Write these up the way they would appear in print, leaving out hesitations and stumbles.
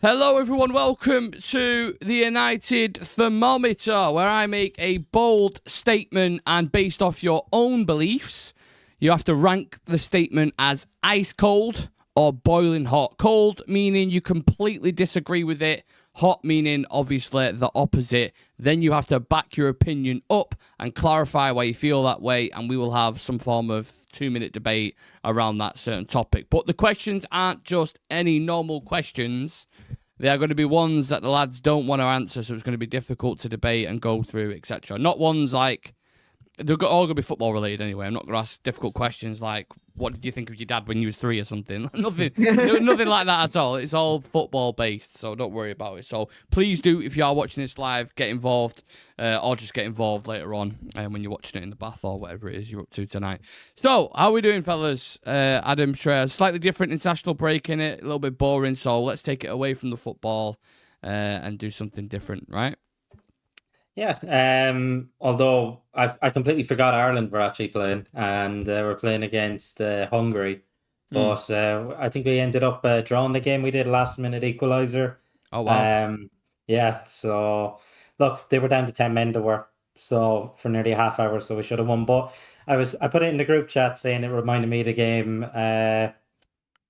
Hello everyone, welcome to the United Thermometer, where I make a bold statement and based off your own beliefs, you have to rank the statement as ice cold or boiling hot. Cold meaning you completely disagree with it, hot meaning obviously the opposite. Then you have to back your opinion up and clarify why you feel that way, and we will have some form of 2-minute debate around that certain topic. But the questions aren't just any normal questions. They are going to be ones that the lads don't want to answer, so it's going to be difficult to debate and go through, etc. Not ones like... They're all going to be football related anyway. I'm not going to ask difficult questions like, what did you think of your dad when you was 3 or something? Nothing like that at all. It's all football based, so don't worry about it. So please do, if you are watching this live, get involved, or just get involved later on when you're watching it in the bath or whatever it is you're up to tonight. So, how are we doing, fellas? Adam, Shreyas, slightly different international break in it, a little bit boring, so let's take it away from the football and do something different, right? Yes, although I completely forgot Ireland were actually playing, and we're playing against Hungary. But I think we ended up drawing the game. We did a last-minute equaliser. Oh, wow. Yeah, so look, they were down to 10 men to work, so for nearly a half hour, so we should have won. But I put it in the group chat saying it reminded me of the game.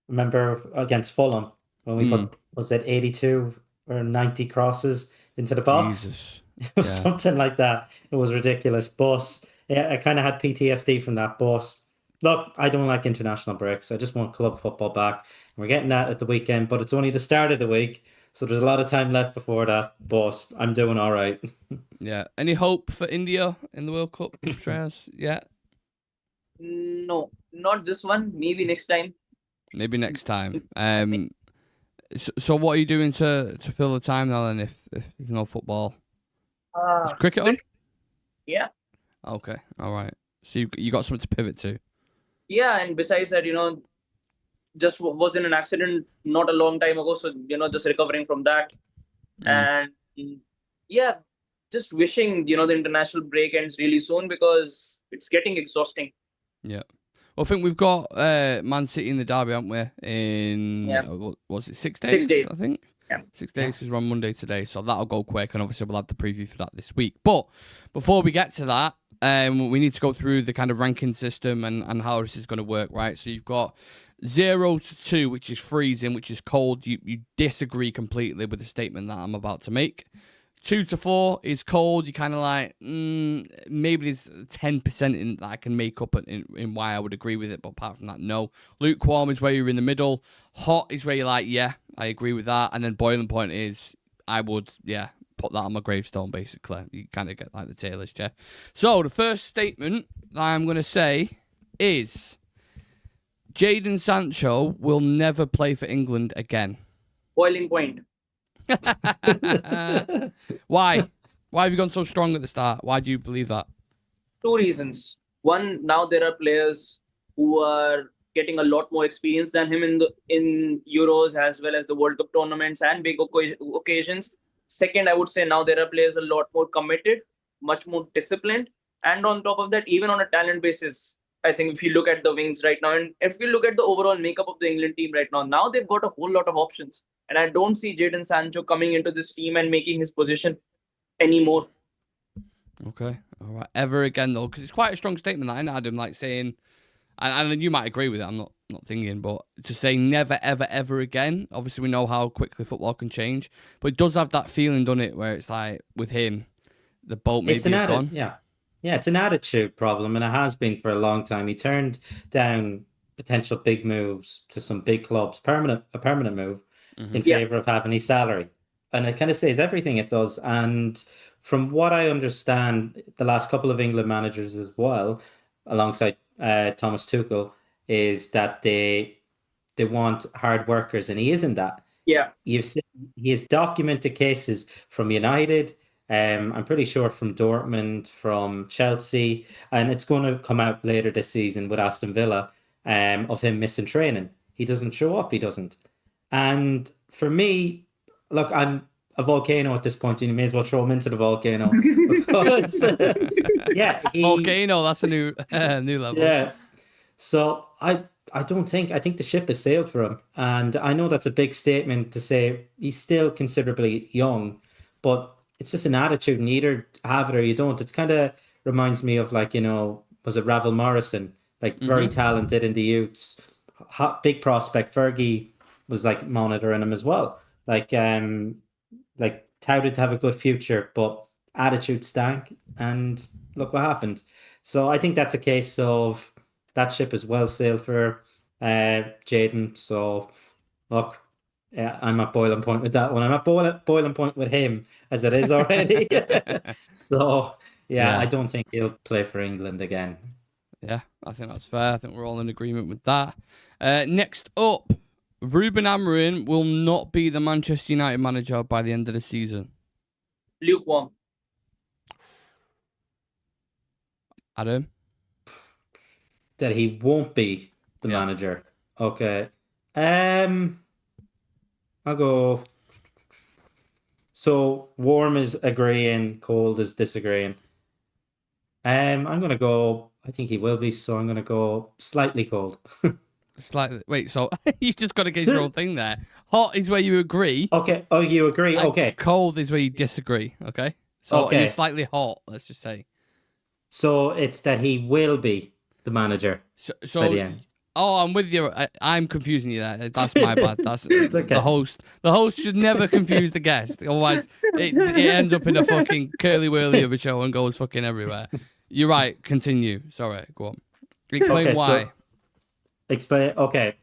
Remember against Fulham when we put, was it 82 or 90 crosses into the box? Jesus. It was something like that. It was ridiculous. But yeah, I kind of had PTSD from that. But look, I don't like international breaks. I just want club football back. We're getting that at the weekend, but it's only the start of the week. So there's a lot of time left before that. But I'm doing all right. Yeah. Any hope for India in the World Cup, Shreyas? Yeah. No, not this one. Maybe next time. Maybe next time. So what are you doing to fill the time now then if there's no football? Is cricket on? Yeah. Okay, all right. So you got something to pivot to? Yeah, and besides that, just was in an accident not a long time ago, so just recovering from that, and yeah, just wishing the international break ends really soon because it's getting exhausting. Yeah. Well, I think we've got Man City in the derby, haven't we? In what was it 6 days? 6 days, I think. Yeah. 6 days because we're on Monday today, so that'll go quick, and obviously we'll have the preview for that this week. But before we get to that, we need to go through the kind of ranking system and how this is going to work, right? So you've got 0 to 2, which is freezing, which is cold. You disagree completely with the statement that I'm about to make. 2 to 4 is cold. You kind of like, maybe there's 10% in that I can make up in why I would agree with it, but apart from that, no. Lukewarm is where you're in the middle. Hot is where you're like, yeah, I agree with that. And then boiling point is, I would, put that on my gravestone, basically. You kind of get like the tail list, yeah? So the first statement that I'm going to say is, Jadon Sancho will never play for England again. Boiling point. Why? Why have you gone so strong at the start? Why do you believe that? 2 reasons. One, now there are players who are getting a lot more experience than him in Euros as well as the World Cup tournaments and big occasions. Second, I would say now there are players a lot more committed, much more disciplined, and on top of that, even on a talent basis, I think if you look at the wings right now, and if you look at the overall makeup of the England team right now they've got a whole lot of options. And I don't see Jadon Sancho coming into this team and making his position anymore. Okay. All right. Ever again, though, because it's quite a strong statement, that, isn't it, Adam? Like saying, and you might agree with it, I'm not thinking, but to say never, ever, ever again, obviously we know how quickly football can change, but it does have that feeling, doesn't it, where it's like, with him, the boat maybe have gone. Yeah, it's an attitude problem, and it has been for a long time. He turned down potential big moves to some big clubs, a permanent move, in favor of having his salary. And it kind of says everything it does. And from what I understand, the last couple of England managers as well, alongside Thomas Tuchel, is that they want hard workers, and he isn't that. Yeah. He has documented cases from United, I'm pretty sure from Dortmund, from Chelsea, and it's going to come out later this season with Aston Villa, of him missing training. He doesn't show up, he doesn't. And for me, look, I'm a volcano at this point, and you may as well throw him into the volcano. Because, volcano, that's a new level. Yeah. So I I don't think. I think the ship has sailed for him, and I know that's a big statement to say. He's still considerably young, but it's just an attitude, and you either have it or you don't. It's kind of reminds me of like, was it Ravel Morrison? Like very talented in the youths, big prospect. Fergie was like monitoring him as well. Like touted to have a good future, but attitude stank, and look what happened. So I think that's a case of that ship is well sailed for Jaden. So look, yeah, I'm at boiling point with that one. I'm at boiling point with him as it is already. So yeah, I Yeah. don't think he'll play for England again. Yeah, I think that's fair. I think we're all in agreement with that. Next up, Ruben Amorim will not be the Manchester United manager by the end of the season. Lukewarm. Adam? That he won't be the Yeah. manager. Okay. I'll go. So warm is agreeing, cold is disagreeing. I'm gonna go. I think he will be. So I'm gonna go slightly cold. Slightly. Wait, so you just got against your own thing there. Hot is where you agree. Okay. Oh, you agree? And Okay. cold is where you disagree. Okay. So Okay. you're slightly hot. Let's just say. So it's that he will be the manager by the So end. oh, I'm with you. I'm confusing you there. That's my bad. That's It's okay. the host. The host should never confuse the guest. Otherwise, it ends up in a fucking curly whirly of a show and goes fucking everywhere. You're right. Continue. Sorry. Go on. Explain Okay, why. so explain. Okay.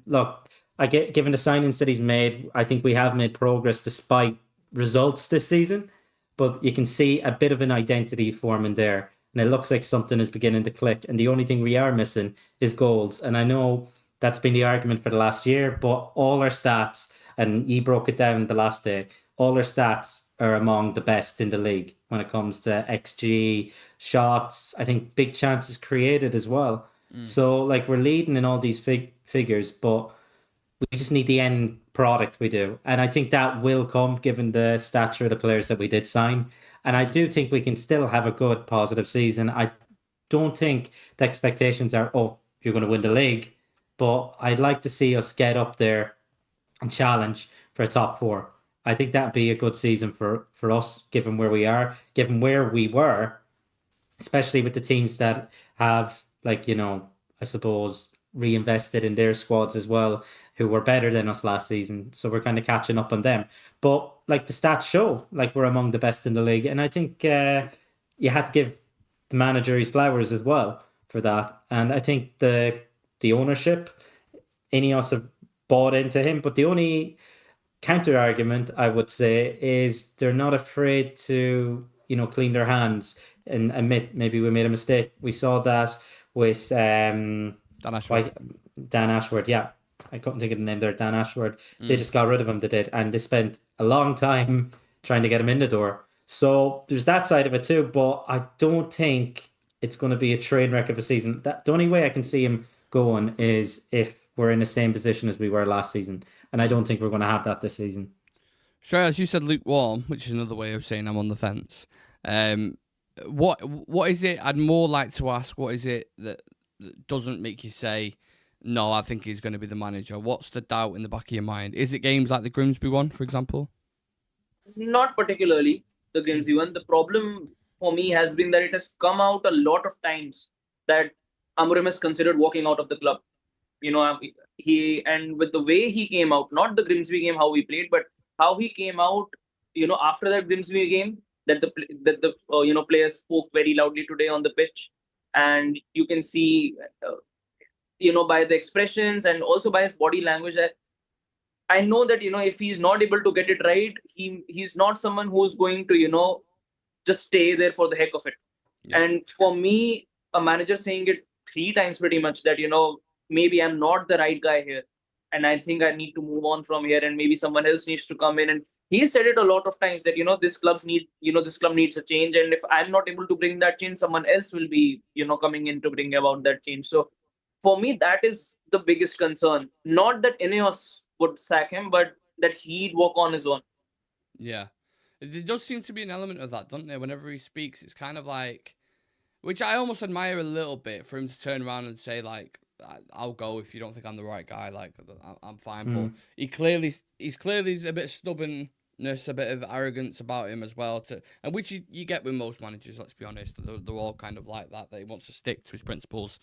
Look, given the signings that he's made, I think we have made progress despite results this season. But you can see a bit of an identity forming there, and it looks like something is beginning to click. And the only thing we are missing is goals. And I know that's been the argument for the last year, but all our stats, and he broke it down the last day, all our stats are among the best in the league when it comes to XG, shots, I think big chances created as well. So like we're leading in all these figures, but we just need the end product we do. And I think that will come given the stature of the players that we did sign. And I do think we can still have a good positive season. I don't think the expectations are, oh, you're going to win the league. But I'd like to see us get up there and challenge for a top four. I think that'd be a good season for us, given where we are, given where we were, especially with the teams that have, like, I suppose, reinvested in their squads as well, who were better than us last season. So we're kind of catching up on them. But like the stats show, like we're among the best in the league. And I think you had to give the manager his flowers as well for that. And I think the ownership, Ineos have bought into him. But the only counter argument I would say is they're not afraid to, clean their hands and admit maybe we made a mistake. We saw that with Dan Ashworth. Dan Ashworth, yeah. I couldn't think of the name there, Dan Ashworth. They just got rid of him, they did, and they spent a long time trying to get him in the door. So there's that side of it too, but I don't think it's going to be a train wreck of a season. The only way I can see him going is if we're in the same position as we were last season, and I don't think we're going to have that this season. Shreyas, you said lukewarm, which is another way of saying I'm on the fence. What is it? I'd more like to ask. What is it that doesn't make you say, no, I think he's going to be the manager? What's the doubt in the back of your mind? Is it games like the Grimsby one, for example? Not particularly the Grimsby one. The problem for me has been that it has come out a lot of times that Amorim has considered walking out of the club. And with the way he came out, not the Grimsby game, how we played, but how he came out, after that Grimsby game, that the players spoke very loudly today on the pitch, and you can see, by the expressions and also by his body language that I know that if he's not able to get it right, he's not someone who's going to just stay there for the heck of it. Yeah. And for me, a manager saying it 3 times pretty much that maybe I'm not the right guy here, and I think I need to move on from here, and maybe someone else needs to come in. And he said it a lot of times that this club needs a change, and if I'm not able to bring that change, someone else will be coming in to bring about that change. So for me, that is the biggest concern. Not that Ineos would sack him, but that he'd walk on his own. Yeah. There does seem to be an element of that, doesn't there? Whenever he speaks, it's kind of like, which I almost admire a little bit, for him to turn around and say, like, I'll go if you don't think I'm the right guy. Like, I'm fine. But he's clearly a bit stubbornness, a bit of arrogance about him as well. And which you get with most managers. Let's be honest, they're all kind of like that. He wants to stick to his principles.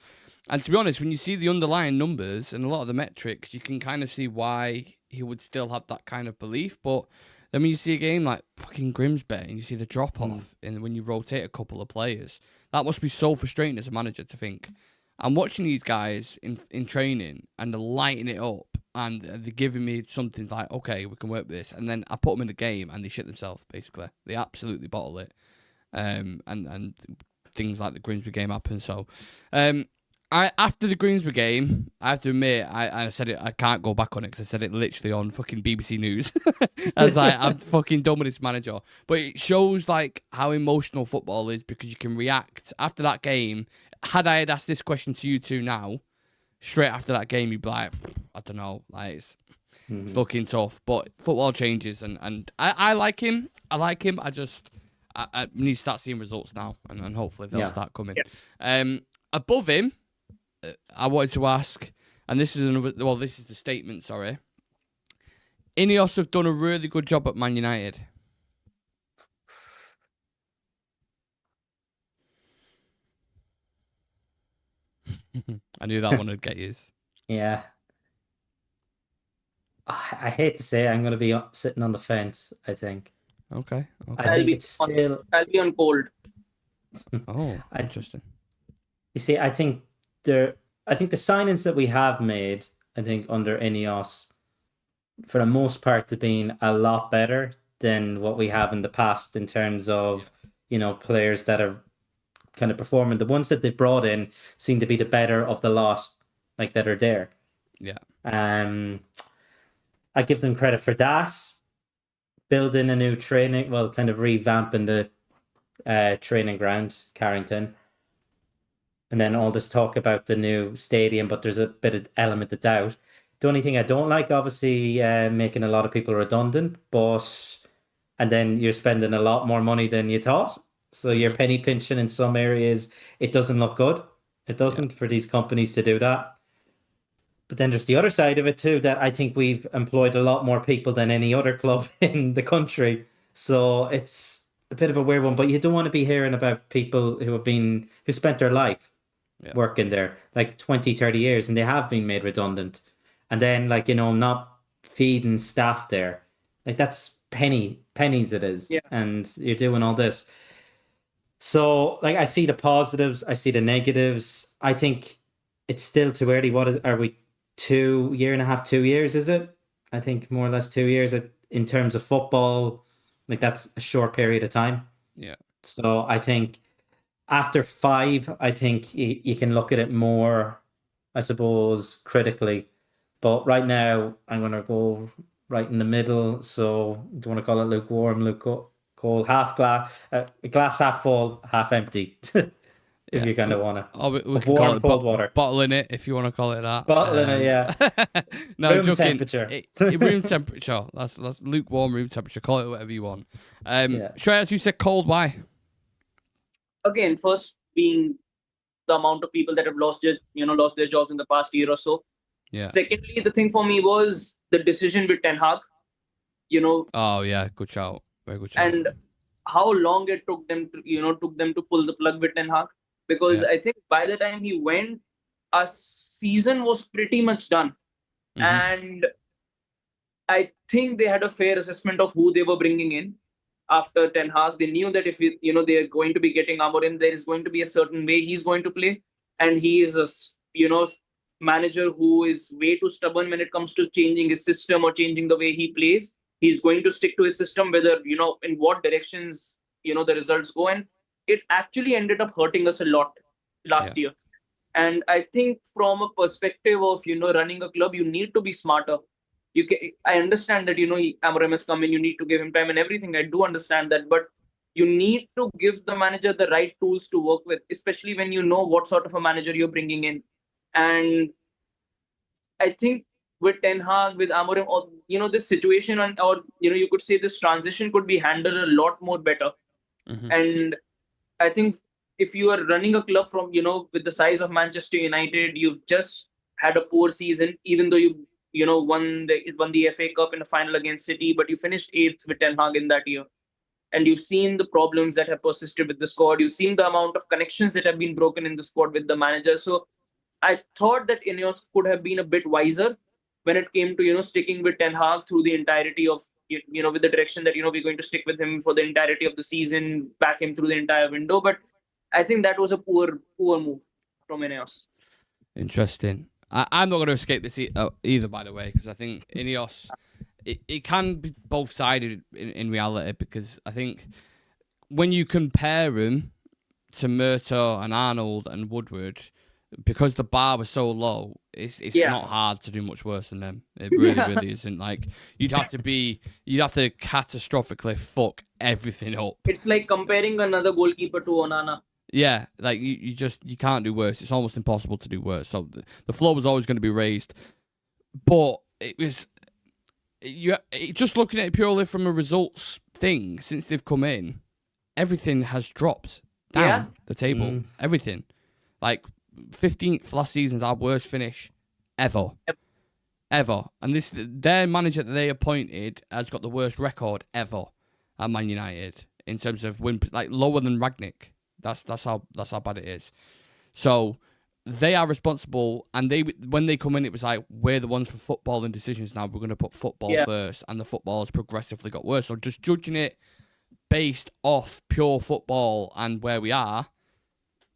And to be honest, when you see the underlying numbers and a lot of the metrics, you can kind of see why he would still have that kind of belief. But then when you see a game like fucking Grimsby and you see the drop off, and when you rotate a couple of players, that must be so frustrating as a manager to think, I'm watching these guys in training and they're lighting it up and they're giving me something like, okay, we can work with this. And then I put them in the game and they shit themselves, basically. They absolutely bottle it. And things like the Grimsby game happen. So, after the Grimsby game, I have to admit, I said it, I can't go back on it because I said it literally on fucking BBC News. I was like, I'm fucking done with this manager. But it shows like how emotional football is because you can react after that game. Had I had asked this question to you two now, straight after that game, you'd be like, I don't know, like it's looking tough. But football changes, and I like him. I need to start seeing results now, and hopefully they'll start coming. Yeah. Above him, I wanted to ask, and this is this is the statement, sorry. Ineos have done a really good job at Man United. I knew that one would get you. Yeah. I hate to say it, I'm going to be sitting on the fence, I think. Okay. I think it's still... I'll be on cold. Oh, interesting. You see, I think the signings that we have made, I think under Ineos, for the most part, have been a lot better than what we have in the past in terms of, players that are kind of performing. The ones that they brought in seem to be the better of the lot, like that are there. Yeah. I give them credit for that. Building a new training, kind of revamping the training ground, Carrington. And then all this talk about the new stadium, but there's a bit of element of doubt. The only thing I don't like, obviously, making a lot of people redundant, and then you're spending a lot more money than you thought. So you're penny pinching in some areas. It doesn't look good. It doesn't for these companies to do that. But then there's the other side of it too, that I think we've employed a lot more people than any other club in the country. So it's a bit of a weird one, but you don't want to be hearing about people who spent their life working there, like 20, 30 years, and they have been made redundant. And then not feeding staff there. Like that's pennies it is. Yeah. And you're doing all this. So I see the positives, I see the negatives. I think it's still too early. Are we 2 years, is it? I think more or less 2 years in terms of football. That's a short period of time. Yeah. So I think after 5, I think you can look at it more, I suppose, critically. But right now, I'm going to go right in the middle. So do you want to call it lukewarm, cold, glass half full, half empty? If you kind of want to. We can call it cold water. Bottling it, if you want to call it that. Bottling it, yeah. No, room temperature. Room temperature. That's lukewarm room temperature. Call it whatever you want. Shreyas, you said cold. Why? Again, first being the amount of people that have lost their jobs in the past year or so. Yeah. Secondly, the thing for me was the decision with Ten Hag. Oh yeah, good shout. Very good shout. And how long it took them to pull the plug with Ten Hag. Because I think by the time he went, our season was pretty much done. Mm-hmm. And I think they had a fair assessment of who they were bringing in after Ten Hag. They knew that if they're going to be getting Amorim, there is going to be a certain way he's going to play. And he is a manager who is way too stubborn when it comes to changing his system or changing the way he plays. He's going to stick to his system, whether, in what directions, the results go. And it actually ended up hurting us a lot last year. And I think from a perspective of, running a club, you need to be smarter. I understand that, Amorim has come in, you need to give him time and everything. I do understand that, but you need to give the manager the right tools to work with, especially when you know what sort of a manager you're bringing in. And I think with Ten Hag, with Amorim, or, this situation, or you could say this transition could be handled a lot more better. Mm-hmm. And I think if you are running a club from, with the size of Manchester United, you've just had a poor season, even though you won the FA Cup in the final against City, but you finished 8th with Ten Hag in that year. And you've seen the problems that have persisted with the squad. You've seen the amount of connections that have been broken in the squad with the manager. So I thought that Ineos could have been a bit wiser when it came to, sticking with Ten Hag through the entirety of, with the direction that, we're going to stick with him for the entirety of the season, back him through the entire window. But I think that was a poor move from Ineos. Interesting. I'm not going to escape this either, by the way, because I think Ineos, it can be both-sided in reality, because I think when you compare them to Murtaugh and Arnold and Woodward, because the bar was so low, it's not hard to do much worse than them. It really isn't. Like, you'd have to catastrophically fuck everything up. It's like comparing another goalkeeper to Onana. Yeah, like you can't do worse. It's almost impossible to do worse. So the floor was always going to be raised, but it was just looking at it purely from a results thing. Since they've come in, everything has dropped down the table. Everything, like 15th last season's our worst finish ever. And their manager that they appointed has got the worst record ever at Man United in terms of win, like lower than Rangnick. That's how bad it is. So they are responsible, and when they come in, it was like, we're the ones for football and decisions now. We're going to put football first, and the football has progressively got worse. So just judging it based off pure football and where we are,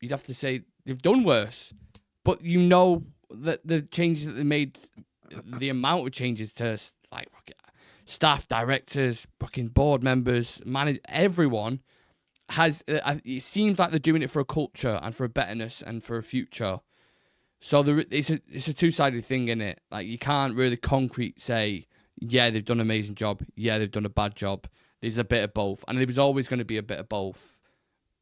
you'd have to say they've done worse. But you know that the changes that they made, the amount of changes to like staff, directors, fucking board members, everyone has. It seems like they're doing it for a culture and for a betterness and for a future. So it's a two-sided thing, isn't it? Like, you can't really concrete say, yeah, they've done an amazing job, yeah, they've done a bad job. There's a bit of both, and there was always going to be a bit of both,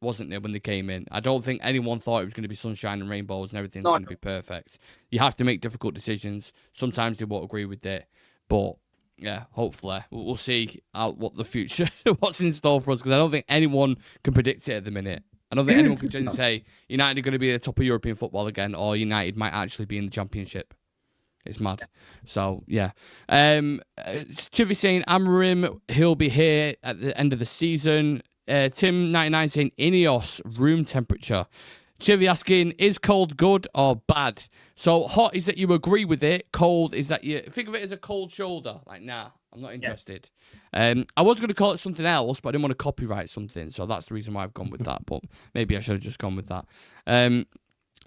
wasn't there, when they came in? I don't think anyone thought it was going to be sunshine and rainbows and everything's going to be perfect. You have to make difficult decisions. Sometimes they won't agree with it, but yeah, hopefully we'll see what the future, what's in store for us, because I don't think anyone can predict it at the minute. I don't think anyone can just say United are going to be at the top of European football again, or United might actually be in the Championship. It's mad. So, yeah. Chivy saying Amarim, he'll be here at the end of the season. Tim99 saying Ineos, room temperature. Chivy asking, is cold good or bad? So, hot is that you agree with it. Cold is that you think of it as a cold shoulder. Like, nah, I'm not interested. I was going to call it something else, but I didn't want to copyright something. So, that's the reason why I've gone with that. But maybe I should have just gone with that.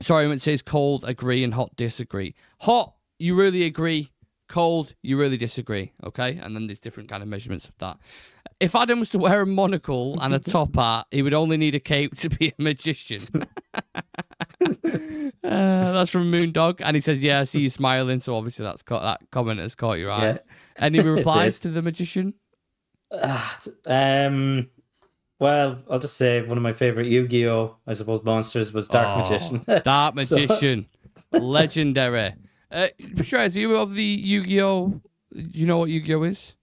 Sorry, when it says cold, agree, and hot, disagree. Hot, you really agree. Cold, you really disagree. Okay? And then there's different kind of measurements of that. If Adam was to wear a monocle and a top hat, he would only need a cape to be a magician. That's from Moondog. And he says, yeah, I see you smiling. So obviously that comment has caught your eye. Yeah. Any replies to the magician? Well, I'll just say one of my favorite Yu-Gi-Oh, I suppose, monsters was Dark Magician. Dark Magician. Legendary. Shreyas, are you of the Yu-Gi-Oh? You know what Yu-Gi-Oh is?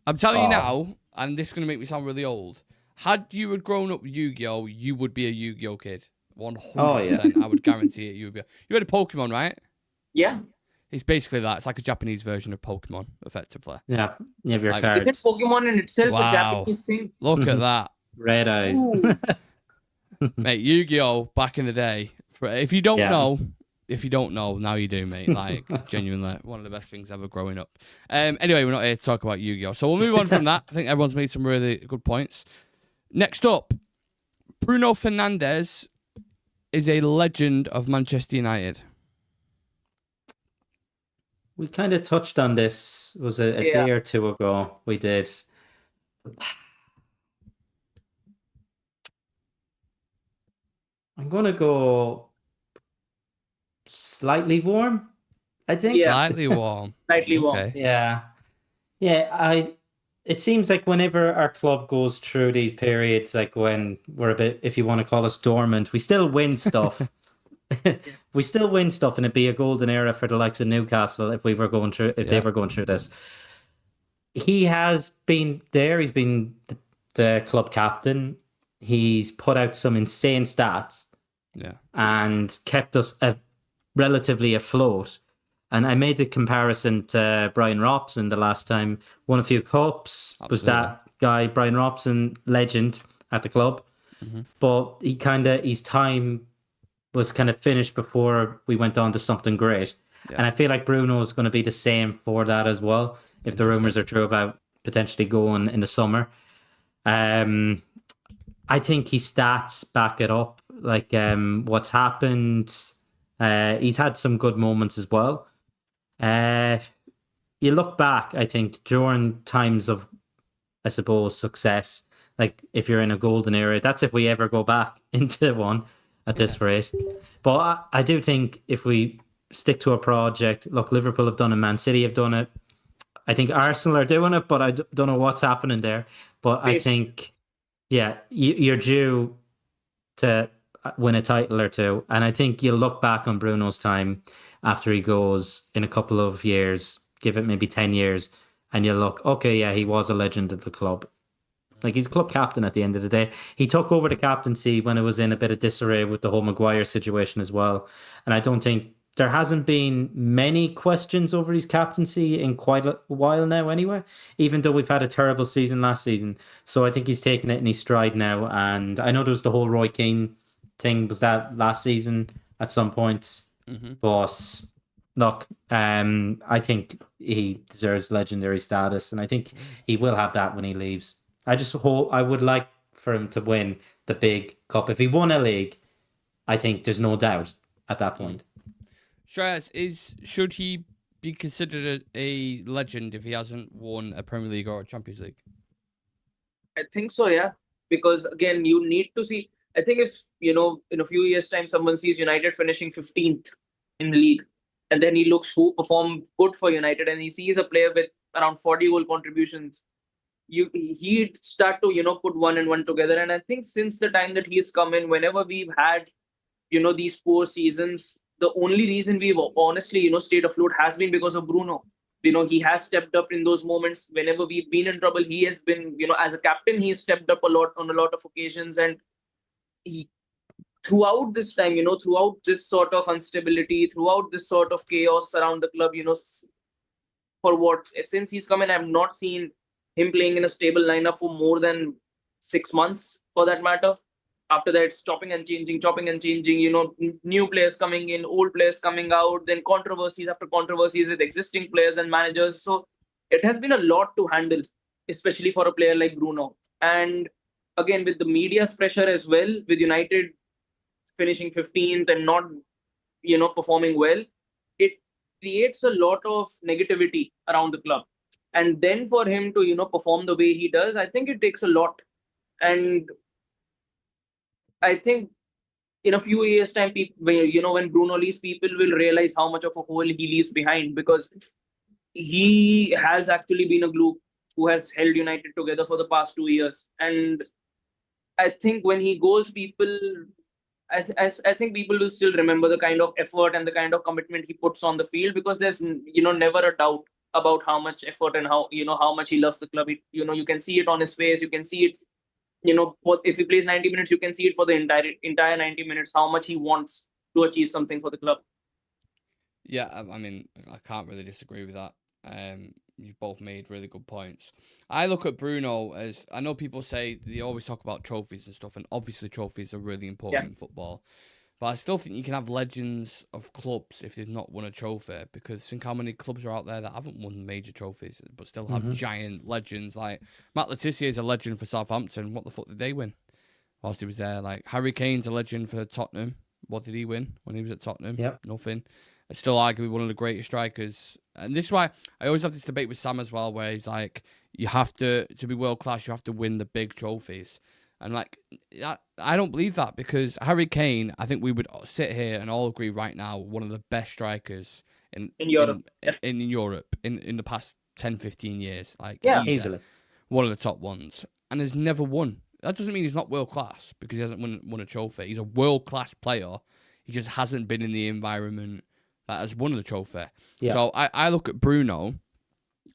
I'm telling you now, and this is going to make me sound really old. Had you had grown up with Yu-Gi-Oh, you would be a Yu-Gi-Oh kid. 100%. I would guarantee it. You would be. You had a Pokemon, right? Yeah. It's basically that. It's like a Japanese version of Pokemon, effectively. Yeah. You have your cards. Isn't Pokemon in itself a Japanese thing? Look at that. Red eyes. Mate, Yu-Gi-Oh, back in the day. If you don't know... If you don't know, now you do, mate. Like, genuinely, one of the best things ever growing up. Anyway, we're not here to talk about Yu-Gi-Oh! So we'll move on from that. I think everyone's made some really good points. Next up, Bruno Fernandes is a legend of Manchester United. We kind of touched on this, was it a day or two ago? We did. I'm going to go... slightly warm, I think. Yeah. Slightly warm. Slightly warm. Okay. Yeah. It seems like whenever our club goes through these periods, like when we're a bit, if you want to call us dormant, we still win stuff. We still win stuff, and it'd be a golden era for the likes of Newcastle if they were going through this. He has been there. He's been the club captain. he's put out some insane stats Yeah. and kept us relatively afloat. And I made the comparison to Brian Robson the last time. Won a few cups. Was Absolutely. that guy, Brian Robson, legend at the club. But his time was kind of finished before we went on to something great. Yeah. And I feel like Bruno is going to be the same for that as well, if the rumors are true about potentially going in the summer. I think his stats back it up. Like what's happened, he's had some good moments as well. You look back, I think, during times of, I suppose, success, like if you're in a golden era, that's if we ever go back into one at this rate. But I do think if we stick to a project, look, Liverpool have done it, Man City have done it. I think Arsenal are doing it, but I don't know what's happening there. But I think, yeah, you're due to win a title or two. And I think you'll look back on Bruno's time after he goes in a couple of years, give it maybe 10 years, and you'll look, okay, yeah, he was a legend at the club. Like, he's club captain at the end of the day. He took over the captaincy when it was in a bit of disarray with the whole Maguire situation as well. And I don't think there hasn't been many questions over his captaincy in quite a while now anyway, even though we've had a terrible season last season. So I think he's taken it in his stride now. And I know there was the whole Roy Keane thing, was that last season at some point. But look, I think he deserves legendary status, and I think he will have that when he leaves. I just hope, I would like for him to win the big cup. If he won a league, I think there's no doubt at that point. Shreyas, should he be considered a legend if he hasn't won a Premier League or a Champions League? I think so, yeah. Because again, you need to see. I think if, in a few years' time, someone sees United finishing 15th in the league, and then he looks who performed good for United, and he sees a player with around 40 goal contributions, he'd start to, put one and one together. And I think since the time that he's come in, whenever we've had, these poor seasons, the only reason we've honestly, stayed afloat has been because of Bruno. He has stepped up in those moments. Whenever we've been in trouble, he has been, as a captain, he's stepped up a lot on a lot of occasions. And he, throughout this time, throughout this sort of instability, throughout this sort of chaos around the club, since he's come in, I've not seen him playing in a stable lineup for more than 6 months, for that matter. After that, it's chopping and changing, new players coming in, old players coming out, then controversies after controversies with existing players and managers. So it has been a lot to handle, especially for a player like Bruno. And again, with the media's pressure as well, with United finishing 15th and not, performing well, it creates a lot of negativity around the club. And then for him to, perform the way he does, I think it takes a lot. And I think in a few years' time, when Bruno leaves, people will realize how much of a hole he leaves behind, because he has actually been a glue who has held United together for the past 2 years. And I think when he goes, I think people will still remember the kind of effort and the kind of commitment he puts on the field, because there's, never a doubt about how much effort and how much he loves the club. You can see it on his face. You can see it, if he plays 90 minutes, you can see it for the entire 90 minutes, how much he wants to achieve something for the club. Yeah, I mean, I can't really disagree with that. You've both made really good points. I look at Bruno as, I know people say, they always talk about trophies and stuff, and obviously trophies are really important in football. But I still think you can have legends of clubs if they've not won a trophy, because think how many clubs are out there that haven't won major trophies but still have giant legends. Like Matt Letizia is a legend for Southampton. What the fuck did they win whilst he was there? Like Harry Kane's a legend for Tottenham. What did he win when he was at Tottenham? Nothing. It's still arguably one of the greatest strikers. And this is why I always have this debate with Sam as well, where he's like, you have to be world class, you have to win the big trophies. And like, I don't believe that, because Harry Kane, I think we would sit here and all agree right now, one of the best strikers in Europe, in the past 10, 15 years. Like, easily one of the top ones, and has never won. That doesn't mean he's not world class, because he hasn't won a trophy. He's a world class player. He just hasn't been in the environment that has won the trophy. So I look at Bruno,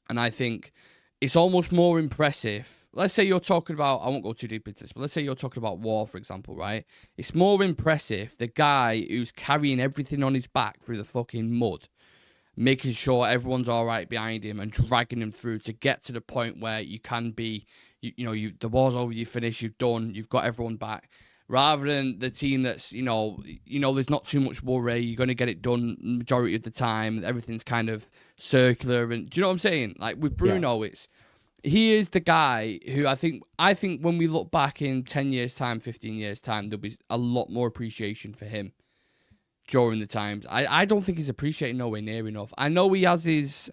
and I think it's almost more impressive. Let's say you're talking about, I won't go too deep into this, but let's say you're talking about War, for example, right? It's more impressive the guy who's carrying everything on his back through the fucking mud, making sure everyone's all right behind him and dragging him through to get to the point where you can be, the war's over, you finish, you've done, you've got everyone back. Rather than the team that's, there's not too much worry, you're going to get it done majority of the time, everything's kind of circular. And do you know what I'm saying? Like with Bruno, he is the guy who I think when we look back in 10 years' time, 15 years' time, there'll be a lot more appreciation for him during the times. I don't think he's appreciated nowhere near enough. I know he has his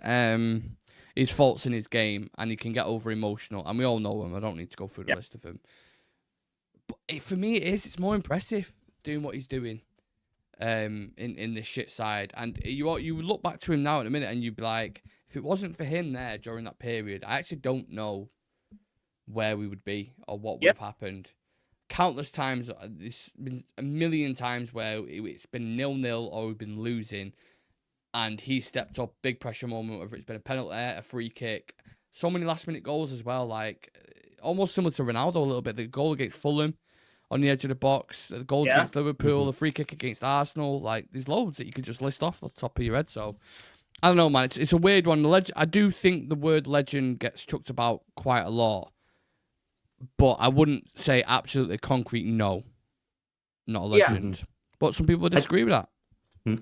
faults in his game and he can get over emotional, and we all know him. I don't need to go through the list of them. But for me, it's more impressive doing what he's doing in this shit side. And you look back to him now in a minute and you'd be like, if it wasn't for him there during that period, I actually don't know where we would be or what would have happened. Countless times, there's been a million times where it's been 0-0 or we've been losing, and he stepped up, big pressure moment, whether it's been a penalty, a free kick, so many last-minute goals as well, like almost similar to Ronaldo a little bit. The goal against Fulham on the edge of the box, the goals against Liverpool, the free kick against Arsenal, like there's loads that you could just list off the top of your head. So I don't know, man. It's a weird one. I do think the word legend gets chucked about quite a lot, but I wouldn't say absolutely concrete no, not a legend. But some people disagree with that.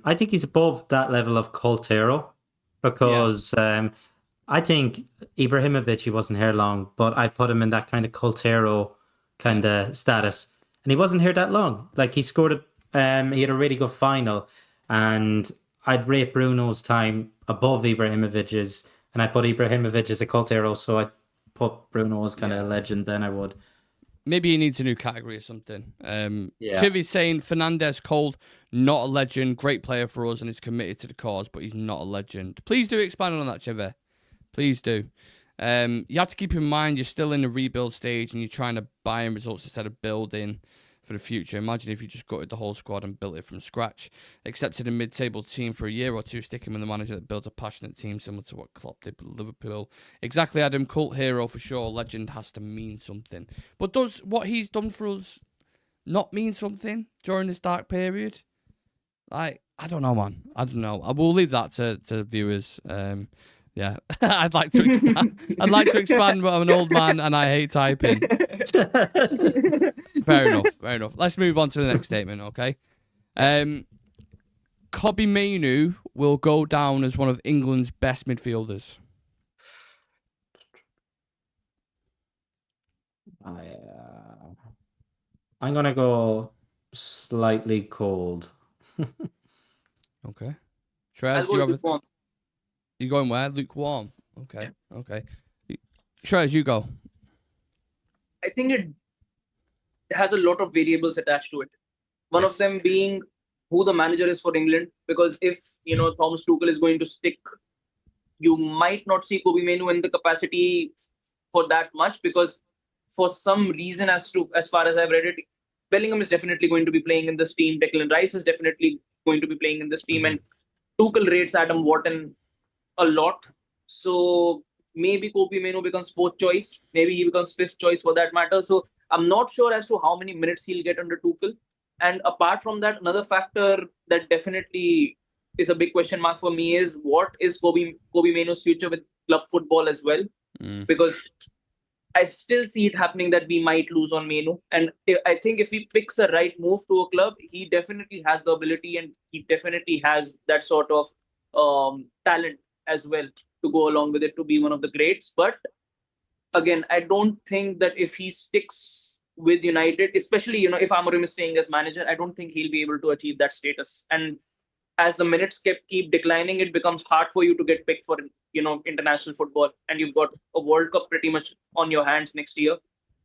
I think he's above that level of cult hero because I think Ibrahimovic, he wasn't here long, but I put him in that kind of cult hero kind of status. And he wasn't here that long. Like he scored he had a really good final, and I'd rate Bruno's time above Ibrahimovic's, and I put Ibrahimovic as a cult hero, so I put Bruno as kind of a legend, then I would. Maybe he needs a new category or something. Chivy's saying Fernandez cold, not a legend, great player for us and is committed to the cause, but he's not a legend. Please do expand on that, Chivy. Please do. You have to keep in mind you're still in the rebuild stage and you're trying to buy in results instead of building for the future. Imagine if you just gutted the whole squad and built it from scratch. Accepted a mid-table team for a year or two, sticking with the manager that builds a passionate team similar to what Klopp did with Liverpool. Exactly, Adam. Cult hero for sure. Legend has to mean something. But does what he's done for us not mean something during this dark period? I don't know, man. I don't know. I will leave that to viewers. Yeah, I'd like to expand, but I'm an old man and I hate typing. Fair enough. Let's move on to the next statement, okay? Kobbie Mainoo will go down as one of England's best midfielders. I'm going to go slightly cold. Okay. Shreyas, you have a... You going where? Lukewarm. Okay. Yeah. Okay. Shreyas, you go. I think it has a lot of variables attached to it. One of them being who the manager is for England, because if Thomas Tuchel is going to stick, you might not see Kobbie Mainoo in the capacity for that much, because for some reason, as far as I've read it, Bellingham is definitely going to be playing in this team. Declan Rice is definitely going to be playing in this team, and Tuchel rates Adam Wharton a lot. So maybe Kobbie Mainoo becomes fourth choice. Maybe he becomes fifth choice for that matter. So I'm not sure as to how many minutes he'll get under Tuchel. And apart from that, another factor that definitely is a big question mark for me is what is Kobbie Mainoo's future with club football as well? Because I still see it happening that we might lose on Mainoo. And I think if he picks a right move to a club, he definitely has the ability and he definitely has that sort of talent as well to go along with it to be one of the greats. But again, I don't think that if he sticks with United, especially, if Amorim is staying as manager, I don't think he'll be able to achieve that status. And as the minutes keep declining, it becomes hard for you to get picked for, international football. And you've got a World Cup pretty much on your hands next year.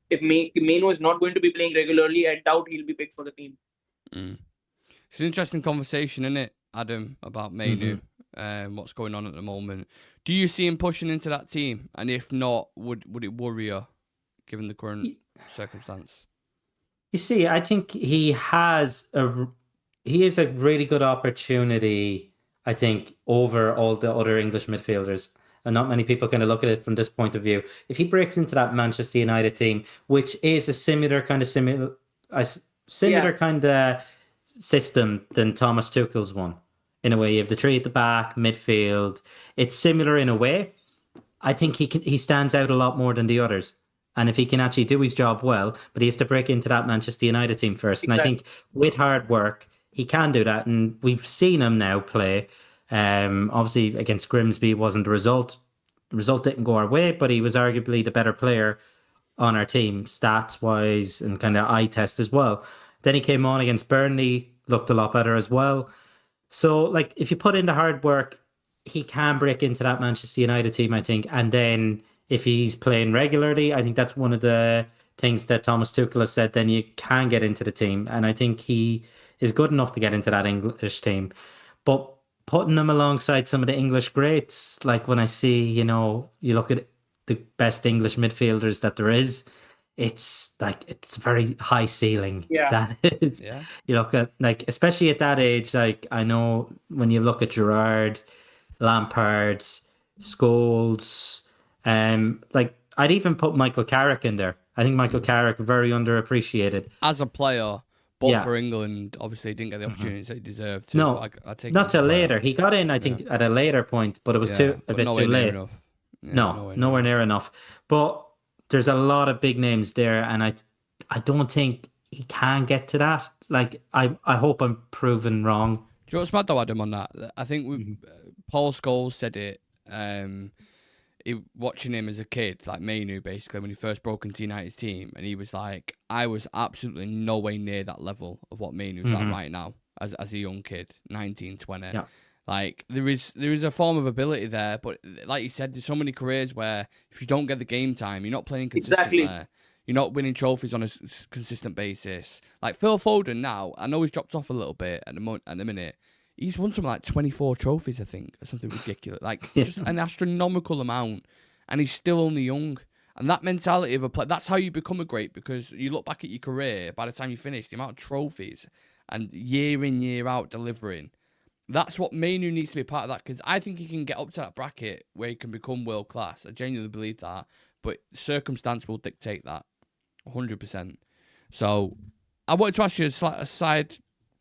If Mainoo is not going to be playing regularly, I doubt he'll be picked for the team. It's an interesting conversation, isn't it, Adam, about Mainoo? What's going on at the moment? Do you see him pushing into that team? And if not, would it worry you, given the current circumstance? You see, I think he is a really good opportunity, I think, over all the other English midfielders. and not many people kind of look at it from this point of view. If he breaks into that Manchester United team, which is a similar kind of system than Thomas Tuchel's one, in a way, you have the three at the back, midfield. It's similar in a way. I think he stands out a lot more than the others. And if he can actually do his job well, but he has to break into that Manchester United team first. Exactly. And I think with hard work, he can do that. And we've seen him now play. Obviously, against Grimsby wasn't the result. The result didn't go our way, but he was arguably the better player on our team, stats-wise and kind of eye test as well. Then he came on against Burnley, looked a lot better as well. So, like, if you put in the hard work, he can break into that Manchester United team, I think. And then if he's playing regularly, I think that's one of the things that Thomas Tuchel has said, then you can get into the team. And I think he is good enough to get into that English team. But putting him alongside some of the English greats, like when I see, you look at the best English midfielders that there is, it's a very high ceiling. Yeah. That is. Yeah. You look at, like, especially at that age, like, I know when you look at Gerrard, Lampard, Scholes, like, I'd even put Michael Carrick in there. I think Michael Carrick very underappreciated As a player, but Yeah. for England, obviously he didn't get the opportunities that he deserved to. No, I take not it as a till player. later. He got in, I think, at a later point, but it was a but bit nowhere too near late. enough. Yeah, No, nowhere near enough. But there's a lot of big names there, and I don't think he can get to that. Like, I hope I'm proven wrong. Do you know what's mad though, Adam, on that? I think Paul Scholes said it. Watching him as a kid, like Mainu, basically, when he first broke into United's team, and he was like, I was absolutely no way near that level of what Mainu's at right now as a young kid, 19, 20. Yeah. Like, there is a form of ability there, but like you said, there's so many careers where if you don't get the game time, you're not playing consistently. Exactly. You're not winning trophies on a consistent basis. Like Phil Foden now, I know he's dropped off a little bit at the minute. He's won something like 24 trophies, I think, or something ridiculous. Like, just an astronomical amount. And he's still only young. And that mentality of a player, that's how you become a great, because you look back at your career, by the time you finish, the amount of trophies and year in, year out delivering. That's what Mainu needs to be part of that, because I think he can get up to that bracket where he can become world class. I genuinely believe that. But circumstance will dictate that. 100%. So, I wanted to ask you a side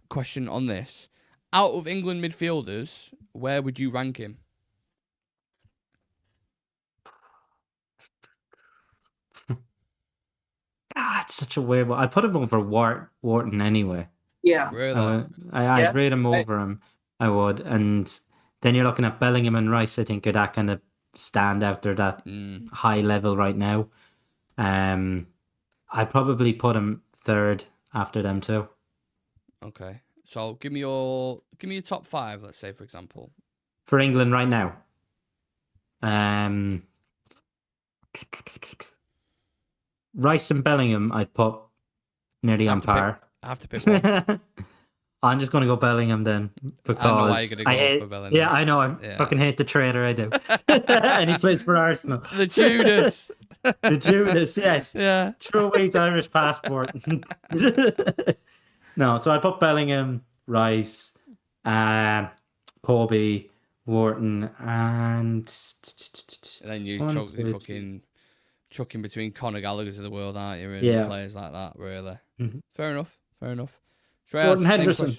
question on this. Out of England midfielders, where would you rank him? It's such a weird one. I put him over Wharton anyway. Yeah. Really? I'd rate him over him. I would. And then you're looking at Bellingham and Rice, I think, are that kind of stand out there, that high level right now. I'd probably put him third after them too. Okay. So give me your top five, let's say, for example. For England right now. Rice and Bellingham I'd put nearly on par. I have to pick one. I'm just going to go Bellingham then, because I know why you're going to go for Bellingham. Yeah, I know. I fucking hate the traitor, I do. And he plays for Arsenal. The Judas. The Judas, yes. Yeah. Throw away his Irish passport. No, so I put Bellingham, Rice, Kobe, Wharton, and then you chucking between Conor Gallagher's of the world, aren't you? Really? Yeah. Players like that, really. Mm-hmm. Fair enough. Shreyas, Jordan Henderson.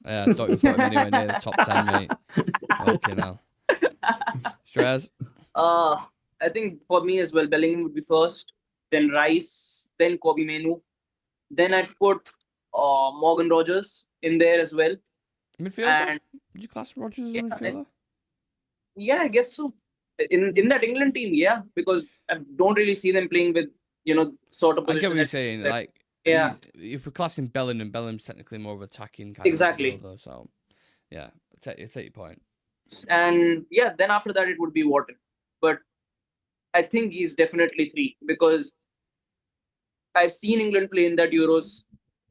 Yeah, I don't even put him anywhere near the top 10, mate. Okay, now. Shreyas? I think for me as well, Bellingham would be first, then Rice, then Kobe Manu. Then I'd put Morgan Rogers in there as well. Midfielder? And Would you class Rogers as a midfielder? yeah, I guess so. In that England team, yeah, because I don't really see them playing with, sort of I get position what you're saying. Like, yeah. If we're classing Bellingham's technically more of attacking kind Exactly. of midfielder, so yeah, I take your point. And yeah, then after that it would be Wharton. But I think he's definitely three, because I've seen England play in that Euros,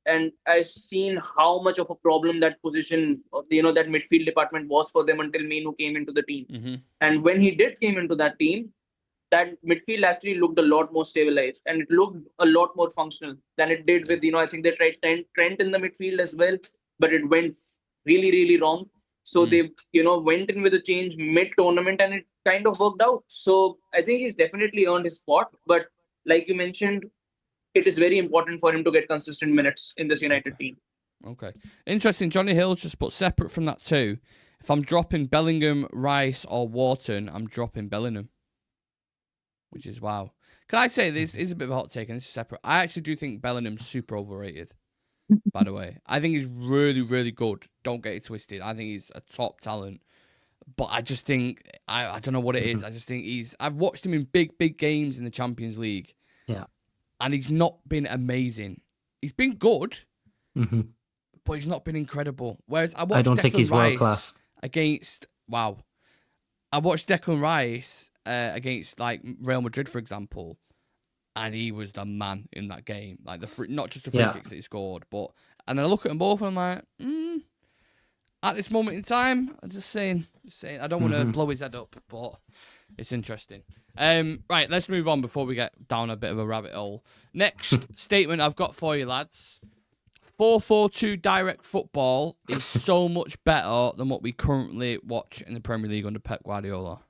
and I've seen how much of a problem that position, that midfield department was for them until Mainu came into the team. Mm-hmm. And when he did came into that team, that midfield actually looked a lot more stabilized, and it looked a lot more functional than it did with, I think they tried Trent in the midfield as well, but it went really, really wrong. So they, went in with a change mid-tournament and it kind of worked out. So I think he's definitely earned his spot. But like you mentioned, it is very important for him to get consistent minutes in this United team. Okay. Interesting. Johnny Hill just put separate from that too. If I'm dropping Bellingham, Rice, or Wharton, I'm dropping Bellingham. Which is wow. Can I say this is a bit of a hot take and this is separate? I actually do think Bellingham's super overrated. By the way, I think he's really, really good. Don't get it twisted. I think he's a top talent. But I just think, I don't know what it is. I just think I've watched him in big games in the Champions League. Yeah. And he's not been amazing. He's been good, but he's not been incredible. Whereas I don't think he's world class. I watched Declan Rice against like Real Madrid, for example. And he was the man in that game. Like not just the free kicks that he scored, and I look at them both and I'm like, at this moment in time, I'm just saying, I don't want to blow his head up, but it's interesting. Right, let's move on before we get down a bit of a rabbit hole. Next statement I've got for you, lads. 4-4-2 direct football is so much better than what we currently watch in the Premier League under Pep Guardiola.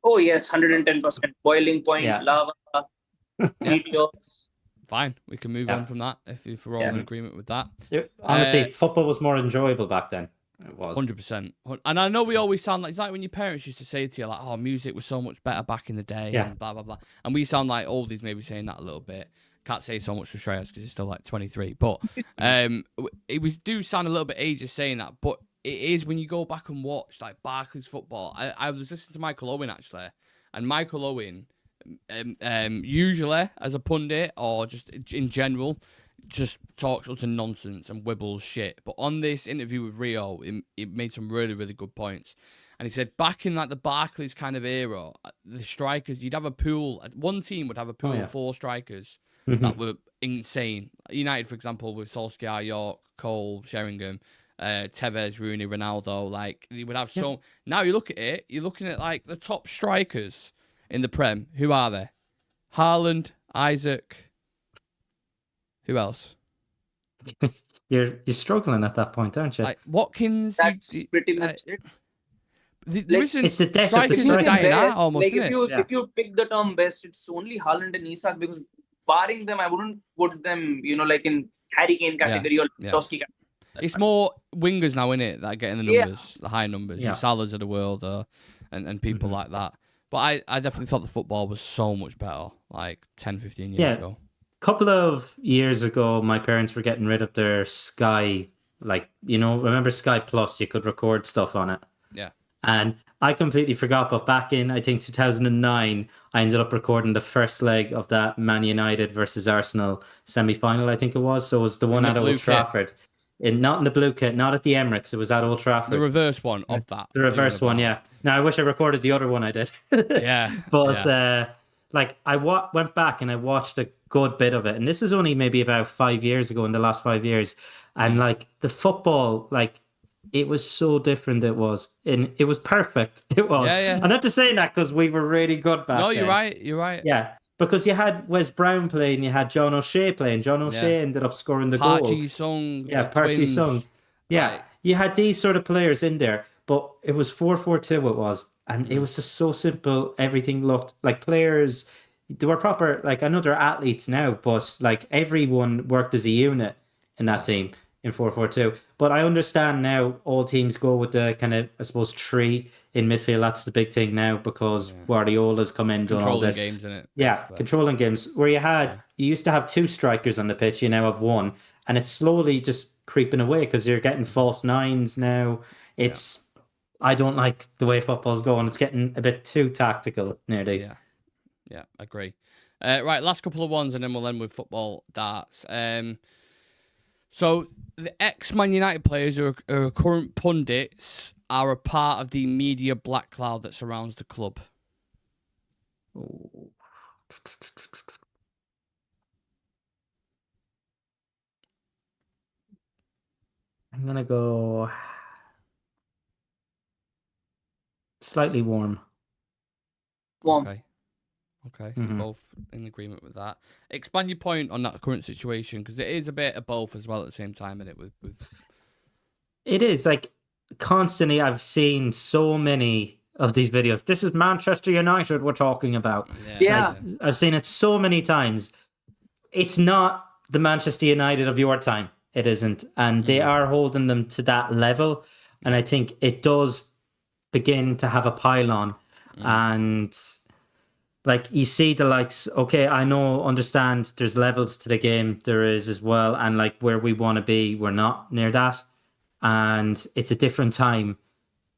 Oh yes, 110%. Boiling point, lava. Fine, we can move on from that if we're all in agreement with that. Honestly, football was more enjoyable back then. It was 100%. And I know we always sound like, it's like when your parents used to say to you, like, "Oh, music was so much better back in the day," and blah blah blah. And we sound like oldies, maybe saying that a little bit. Can't say so much for Shreyas because he's still like 23, but do sound a little bit ageist saying that. But it is when you go back and watch like Barclays football. I was listening to Michael Owen actually, and Michael Owen. Usually as a pundit or just in general just talks utter nonsense and wibbles shit, but on this interview with Rio it made some really, really good points. And he said back in like the Barclays kind of era, the strikers, you'd have a pool, one team would have a pool of 4 strikers that were insane. United, for example, with Solskjaer, York, Cole, Sheringham, Tevez, Rooney, Ronaldo, like you would have so. Now you look at it, you're looking at like the top strikers in the Prem. Who are they? Haaland, Isaac. Who else? You're struggling at that point, aren't you? Like Watkins. That's pretty much it. It's the death of the strikers dying out almost, like isn't it? if you pick the term best, it's only Haaland and Isak, because barring them, I wouldn't put them, like in Harry Kane category or Lewandowski category. It's more wingers now, isn't it, that are getting the numbers, the high numbers. Your Salahs of the world and people like that. But I definitely thought the football was so much better, like 10, 15 years ago. A couple of years ago, my parents were getting rid of their Sky, remember Sky Plus? You could record stuff on it. Yeah. And I completely forgot, but back in, I think, 2009, I ended up recording the first leg of that Man United versus Arsenal semi-final, I think it was. So it was the one at Old Trafford. Not in the blue kit, not at the Emirates. It was at Old Trafford. The reverse one of that. The reverse one, yeah. Now, I wish I recorded the other one I did. Yeah. But, I went back and I watched a good bit of it. And this is only maybe about 5 years ago, in the last 5 years. And, the football, it was so different. It was. And it was perfect. It was. Yeah. I'm not just saying that because we were really good back then. No, you're right. You're right. Yeah. Because you had Wes Brown playing, you had John O'Shea playing. John O'Shea ended up scoring the goal. Sung. Yeah, Parky Sung. Yeah. Right. You had these sort of players in there, but it was 4-4-2 it was. And it was just so simple. Everything looked like players. They were proper, I know they're athletes now, but everyone worked as a unit in that team in 4-4-2. But I understand now all teams go with the kind of, I suppose, 3 in midfield. That's the big thing now because Guardiola's come in, done all this. Controlling games, innit? Yeah, controlling games. Where you used to have 2 strikers on the pitch, you now have 1. And it's slowly just creeping away because you're getting false 9s now. It's, I don't like the way football's going. It's getting a bit too tactical nearly. Yeah, agree. Right, last couple of ones and then we'll end with football darts. So the ex-Man United players who are current pundits are a part of the media black cloud that surrounds the club. Oh. I'm going to go slightly warm. Warm. Okay, both in agreement with that. Expand your point on that current situation because it is a bit of both as well at the same time, isn't it? With It is constantly I've seen so many of these videos. This is Manchester United we're talking about. Yeah. I've seen it so many times. It's not the Manchester United of your time. It isn't. And they are holding them to that level. And I think it does begin to have a pylon. And like you see the likes, okay, I understand there's levels to the game. There is as well. And like where we want to be, we're not near that. And it's a different time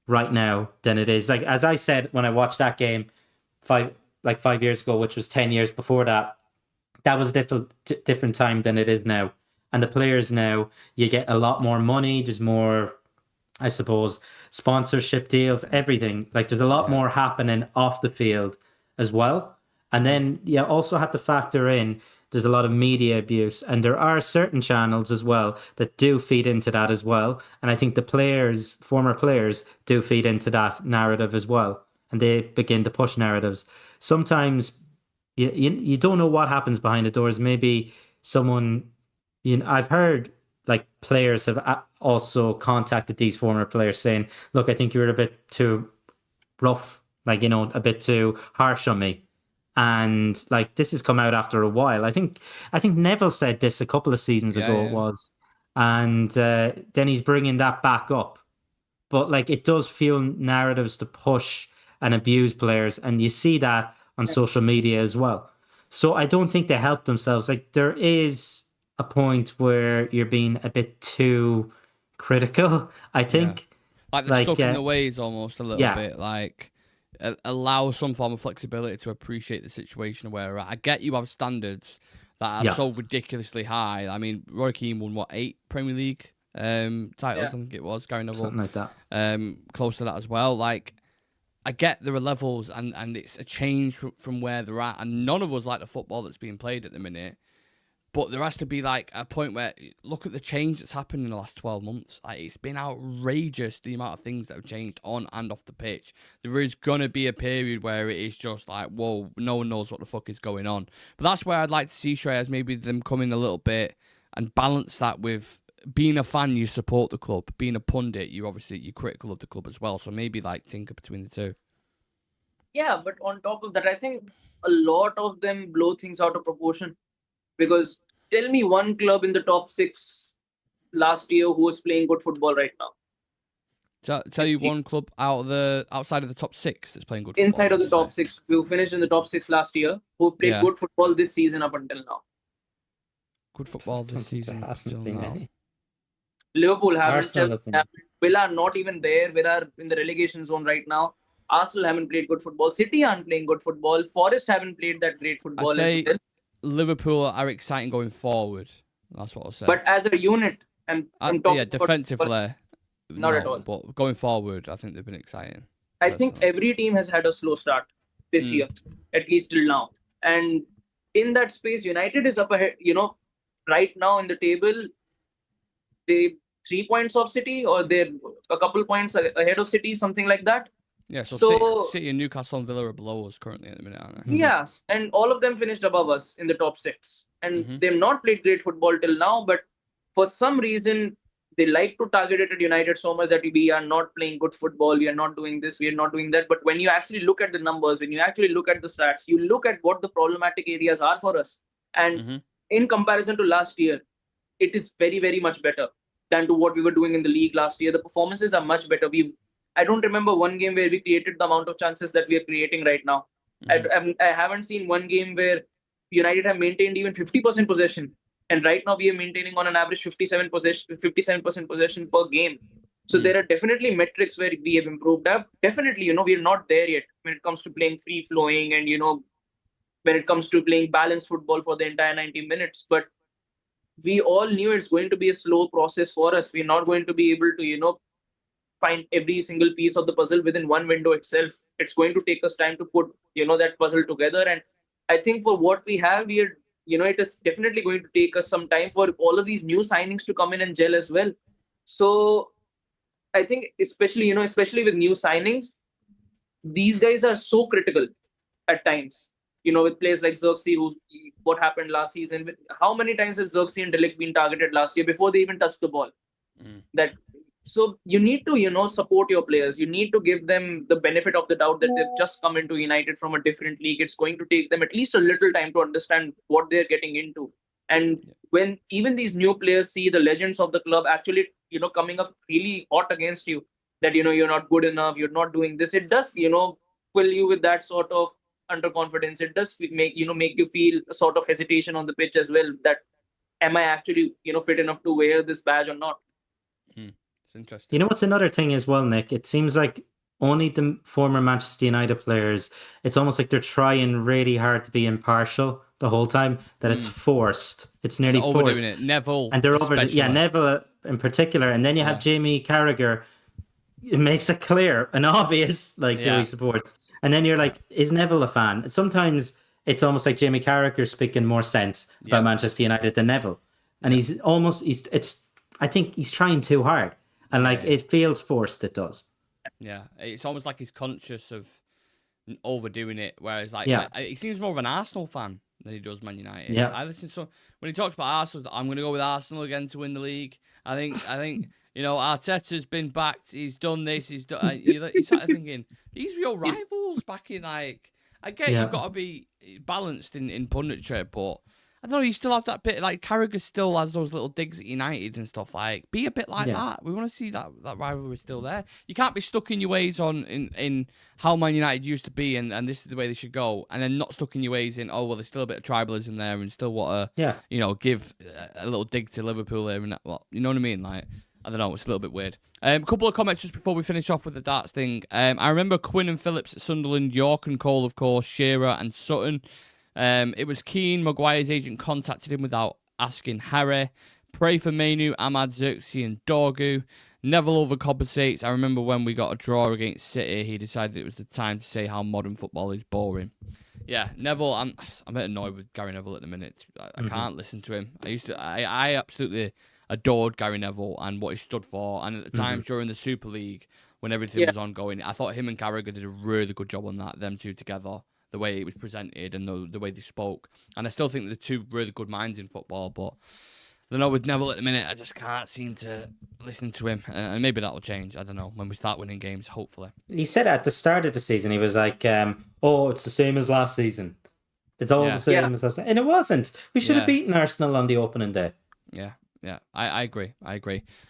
right now than it is. Like, as I said, when I watched that game 5 years ago, which was 10 years before that, that was a different time than it is now. And the players now, you get a lot more money. There's more, I suppose, sponsorship deals, everything. Like there's a lot more happening off the field as well. And then you also have to factor in there's a lot of media abuse, and there are certain channels as well that do feed into that as well. And I think the players, former players, do feed into that narrative as well, and they begin to push narratives. Sometimes you don't know what happens behind the doors. Maybe someone, I've heard like players have also contacted these former players saying, "Look, I think you're a bit too rough, like a bit too harsh on me." And like this has come out after a while. I think Neville said this a couple of seasons ago. It was, and then he's bringing that back up. But like it does fuel narratives to push and abuse players, and you see that on social media as well. So I don't think they help themselves. Like there is a point where you're being a bit too critical, I think. Like they're stuck in the ways almost a little bit. Like allow some form of flexibility to appreciate the situation where we're at. I get you have standards that are so ridiculously high. I mean, Roy Keane won 8 Premier League titles, I think it was. Gary Neville, something like that. Close to that as well. Like, I get there are levels, and it's a change from where they're at, and none of us like the football that's being played at the minute. But there has to be like a point where look at the change that's happened in the last 12 months. Like, it's been outrageous the amount of things that have changed on and off the pitch. There is gonna be a period where it is just like, whoa, no one knows what the fuck is going on. But that's where I'd like to see Shreyas, maybe them come in a little bit and balance that with being a fan. You support the club. Being a pundit, you're critical of the club as well. So maybe like tinker between the two. Yeah, but on top of that, I think a lot of them blow things out of proportion. Because tell me one club in the top 6 last year who was playing good football right now. Tell you one club outside of the top 6 that's playing good football. Inside of the top 6, who finished in the top 6 last year, who played good football this season up until now. Good football this season. Hasn't been any. Liverpool haven't. Villa not even there. Villa in the relegation zone right now. Arsenal haven't played good football. City aren't playing good football. Forest haven't played that great football. I'd say Liverpool are exciting going forward. That's what I'll say. But as a unit, and defensively, not at all. But going forward, I think they've been exciting. I think every team has had a slow start this year, at least till now. And in that space, United is up ahead. Right now in the table, they 3 points off City, or they're a couple points ahead of City, something like that. Yeah, so City and Newcastle and Villa are below us currently at the minute, aren't they? Yes, and all of them finished above us in the top 6. And they've not played great football till now, but for some reason, they like to target it at United so much that we are not playing good football, we are not doing this, we are not doing that. But when you actually look at the numbers, when you actually look at the stats, you look at what the problematic areas are for us. And in comparison to last year, it is very, very much better than to what we were doing in the league last year. The performances are much better. I don't remember one game where we created the amount of chances that we are creating right now. I haven't seen one game where United have maintained even 50% possession. And right now we are maintaining on an average 57% possession per game. So there are definitely metrics where we have improved up. Definitely, we are not there yet when it comes to playing free flowing and, when it comes to playing balanced football for the entire 90 minutes. But we all knew it's going to be a slow process for us. We're not going to be able to, find every single piece of the puzzle within one window itself. It's going to take us time to put, that puzzle together. And I think for what we have, it is definitely going to take us some time for all of these new signings to come in and gel as well. So I think especially with new signings, these guys are so critical at times. With players like Xerxes, what happened last season. How many times have Xerxes and Delict been targeted last year before they even touched the ball? That So you need to, support your players. You need to give them the benefit of the doubt that they've just come into United from a different league. It's going to take them at least a little time to understand what they're getting into. And when even these new players see the legends of the club actually, coming up really hot against you, that, you're not good enough, you're not doing this, it does, fill you with that sort of underconfidence. It does make you feel a sort of hesitation on the pitch as well, that am I actually, fit enough to wear this badge or not? It's interesting. You know what's another thing as well, Nick? It seems like only the former Manchester United players, it's almost like they're trying really hard to be impartial the whole time, that it's forced. It's nearly They're overdoing forced. it. Neville, And they're especially. Neville in particular. And then you have Jamie Carragher. It makes it clear and obvious, like, who he supports. And then you're like, is Neville a fan? Sometimes it's almost like Jamie Carragher speaking more sense about Manchester United than Neville. And I think he's trying too hard. And it feels forced, it does. Yeah, it's almost like he's conscious of overdoing it, whereas he seems more of an Arsenal fan than he does Man United. Yeah. I listen to when he talks about Arsenal, I'm going to go with Arsenal again to win the league. I think Arteta's been backed. He's done this. He's done. You start thinking these were your rivals back in I get you've got to be balanced in punditry, but I don't know. You still have that bit Carragher still has those little digs at United and stuff. Be a bit like that. We want to see that rivalry still there. You can't be stuck in your ways in how Man United used to be and this is the way they should go, and then not stuck in your ways in there's still a bit of tribalism there and still want to give a little dig to Liverpool there and that. Well, you know what I mean? I don't know. It's a little bit weird. A couple of comments just before we finish off with the darts thing. I remember Quinn and Phillips at Sunderland, York and Cole, of course, Shearer and Sutton. It was Keane. Maguire's agent contacted him without asking Harry. Pray for Mainu, Ahmad, Xerxes and Dorgu. Neville overcompensates. I remember when we got a draw against City, he decided it was the time to say how modern football is boring. Yeah, Neville, I'm a bit annoyed with Gary Neville at the minute. I can't listen to him. I absolutely adored Gary Neville and what he stood for. And at the times during the Super League, when everything was ongoing, I thought him and Carragher did a really good job on that, them two together. The way it was presented and the way they spoke. And I still think they're two really good minds in football, but I don't know, with Neville at the minute, I just can't seem to listen to him. And maybe that'll change, I don't know, when we start winning games, hopefully. He said at the start of the season, he was like, it's the same as last season. It's all the same as last season. And it wasn't. We should have beaten Arsenal on the opening day. Yeah, I agree.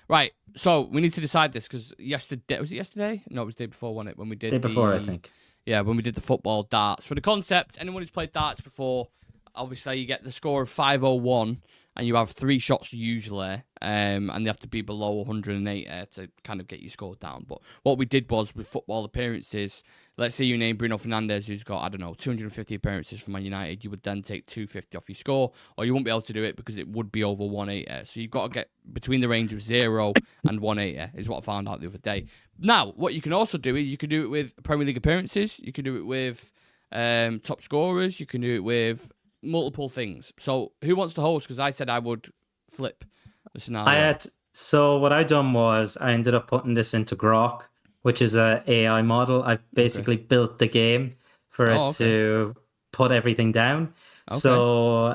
Right, so we need to decide this, because yesterday, was it yesterday? No, it was the day before, wasn't it? When we did day before, I think. Yeah, when we did the football darts. For the concept, anyone who's played darts before, obviously you get the score of 501 and you have 3 shots usually, and they have to be below 180 to kind of get your score down. But what we did was, with football appearances, let's say you name Bruno Fernandes, who's got, 250 appearances for Man United, you would then take 250 off your score, or you won't be able to do it because it would be over 180. So you've got to get between the range of 0 and 180, is what I found out the other day. Now, what you can also do is you can do it with Premier League appearances, you can do it with top scorers, you can do it with multiple things. So who wants to host? Because I said I would flip the scenario. So what I done was I ended up putting this into Grok, which is a AI model. I basically built the game for it to put everything down. Okay. So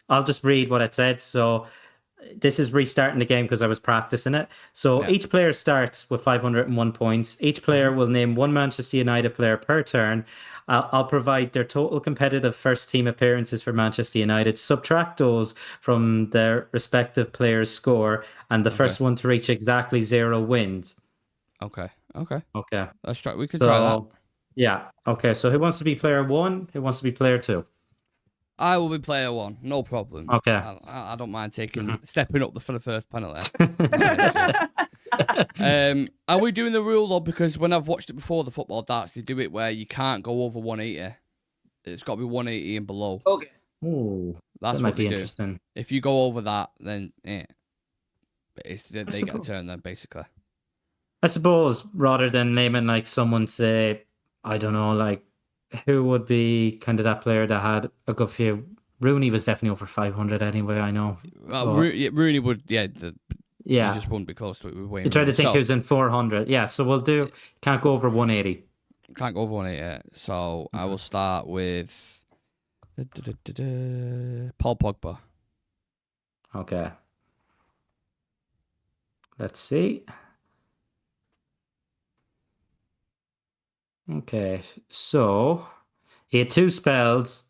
I'll just read what it said. So this is restarting the game because I was practicing it. So each player starts with 501 points. Each player will name one Manchester United player per turn. I'll provide their total competitive first team appearances for Manchester United, subtract those from their respective players' score, and the first one to reach exactly 0 wins. Okay. Let's try. We could try that. Yeah. Okay. So who wants to be player 1? Who wants to be player 2? I will be player 1, no problem. Okay. I don't mind stepping up for the first penalty. Are we doing the rule though? Because when I've watched it before, the football darts, they do it where you can't go over 180. It's got to be 180 and below. Okay. Ooh, that's that what might be they interesting. Do. If you go over that, then But they get a turn then, basically. I suppose rather than naming like someone, say, I don't know, like who would be kind of that player that had a good few. Rooney was definitely over 500 anyway, I know. Rooney would, he just wouldn't be close to it. You try to think who's in 400. Yeah, so we'll do, can't go over 180. Can't go over 180. So I will start with Paul Pogba. Okay. Let's see. Okay, so he had 2 spells,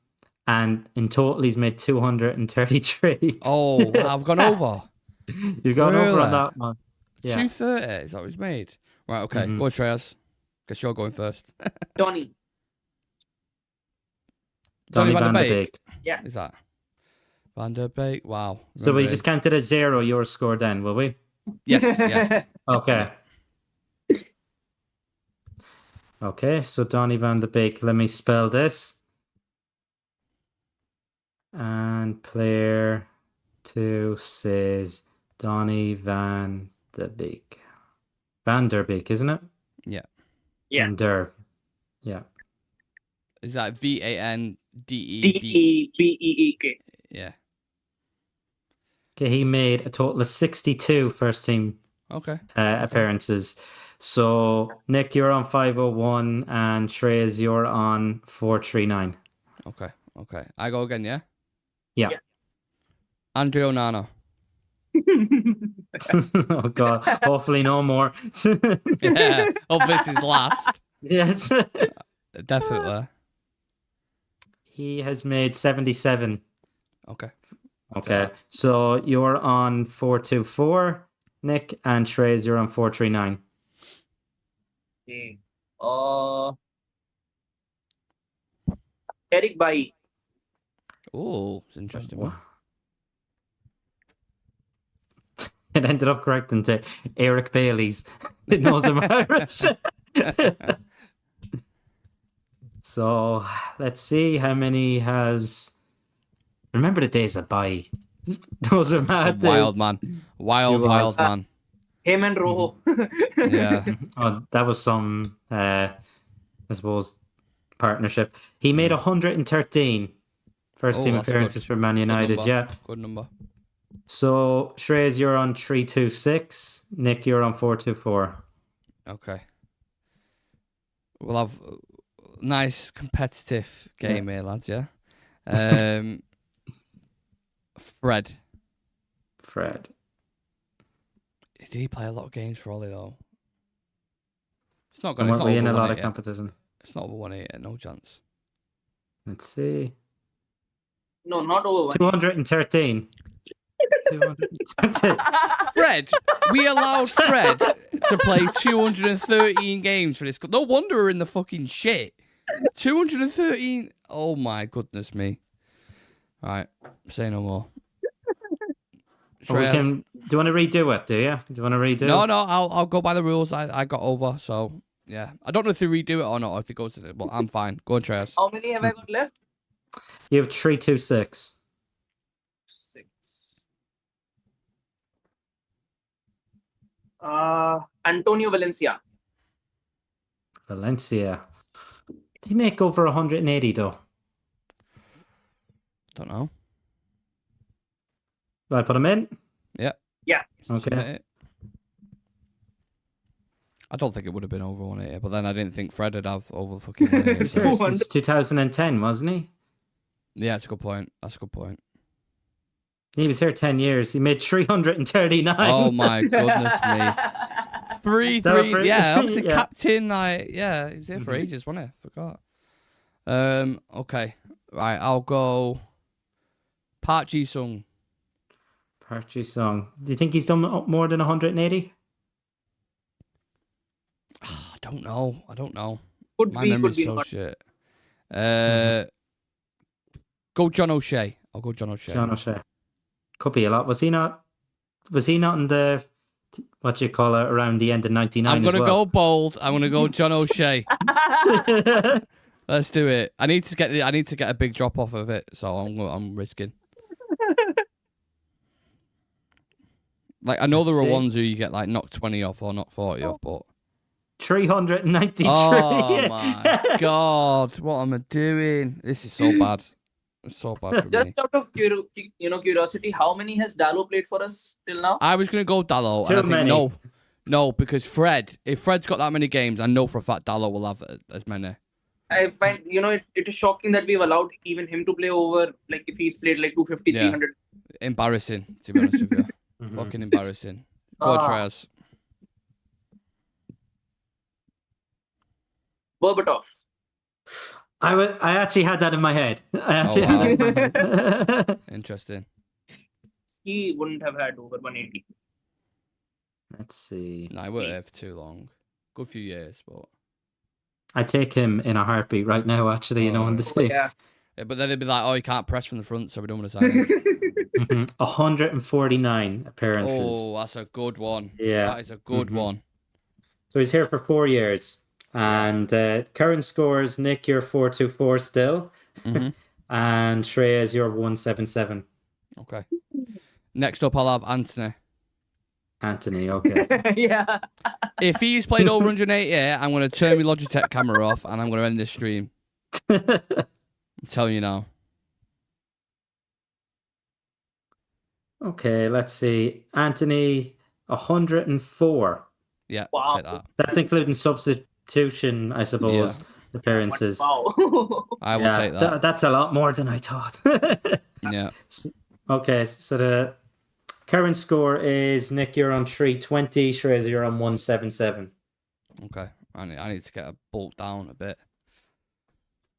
and in total he's made 233. Oh, I've gone over. You've gone over on Really? that one. Yeah. 230 is that what he's made? Right, okay. Go on, Shreyas. Guess you're going first. Donny. Donny van der Beek. Beek. Yeah. Is that? Van der Beek. Wow. So we just counted as 0 your score then, will we? Yes, yeah. Okay. Okay, so Donny van der Beek. Let me spell this. And player 2 says Donny van der Beek. Van der Beek, isn't it? Yeah. Yeah. Van der. Yeah. Is that VANDEB? DEBEEK. Yeah. Okay, he made a total of 62 first team Okay. appearances. So, Nick, you're on 501, and Shreyas, you're on 439. Okay. Okay. I go again, yeah? Yeah. Andre Onana. Oh, God. Hopefully, no more. Yeah. Hope this is last. Yes. Definitely. He has made 77. Okay. Okay. So, you're on 424, Nick, and Shreyas, you're on 439. Okay. Eric Bailly. Oh, it's an interesting one. It ended up correcting to Eric Bailey's. It knows I'm Irish. So let's see how many has. Remember the days of Bailly. Those are mad. Wild days. man. Wild was. man. Him and Rojo. Yeah. Oh, that was some, I suppose, partnership. He made 113 first team that's appearances good. for Man United. number. Yeah. Good number. So Shreyas, you're on 326. Nick, you're on 424. Okay. We'll have a nice competitive game here, lads, yeah? Fred. Did he play a lot of games for Ollie, though? It's not going to be in a lot of competition. It's not over 180, no chance. Let's see. No, not over 1. 213. 213. Fred! We allowed Fred to play 213 games for this club. No wonder we're in the fucking shit. 213. Oh my goodness me. Alright, say no more. Do you want to redo it, do you? Do you want to redo? No, I'll go by the rules I got over, so yeah. I don't know if they redo it or not, or if it goes to it, but I'm fine. Go on, Shreyas. How many have I got left? You have 326. 6. Antonio Valencia. Valencia. Did he make over 180 though? Don't know. Will I put him in? Yeah. Yeah. Okay. I don't think it would have been over 180, but then I didn't think Fred would have over fucking He 180. was here since 2010, wasn't he? Yeah, that's a good point. That's a good point. He was here 10 years. He made 339. Oh my goodness me. 3. Yeah, obviously Yeah. captain. Yeah, he was here for ages, wasn't he? Forgot. Okay. Right, I'll go Park Ji-sung. Park Ji-sung. Do you think he's done more than 180? I don't know. Could My be, memory's could be so not. shit. Go John O'Shea. I'll go John O'Shea. John O'Shea. Could be a lot. Was he not in the, what do you call it, around the end of 99 I'm going to as well? go bold. I'm going to go John O'Shea. Let's do it. I need to get a big drop off of it, so I'm risking. Like, I know there are ones who you get like knock 20 off or knock 40 off, but 393. oh my god, what am I doing? This is so bad. It's so bad for me. Just out of curiosity, how many has Dallo played for us till now? I was gonna go Dallo, and I Too think many. no, because if Fred's got that many games, I know for a fact Dallo will have as many. I find, it is shocking that we've allowed even him to play over, like, if he's played like 250, Yeah. 300. Embarrassing, to be honest with you. Fucking embarrassing. Go on, Shreyas. Berbatov. I actually had that in my head. I actually wow. had that in my head. Interesting. He wouldn't have had over 180. Let's see. No, he weren't there for too long. Good few years, but I take him in a heartbeat right now, actually, on the team. Yeah. yeah, but then it'd be like, oh, he can't press from the front, so we don't want to sign him. 149 appearances. Oh, that's a good one. Yeah. That is a good one. So he's here for 4 years. And current scores, Nick, you're 424 still. And Shreyas, you're 177. Okay. Next up, I'll have Anthony. Anthony, okay. Yeah. If he's played over 180, I'm going to turn my Logitech camera off and I'm going to end this stream. I'm telling you now. Okay, let's see. Anthony, 104. Yeah, Wow. take that. That's including substitution, I suppose, appearances. Wow. I will take that. That's a lot more than I thought. Yeah. Okay, so the current score is Nick, you're on 320, Shreyas, you're on 177. Okay. I need to get a bulk down a bit.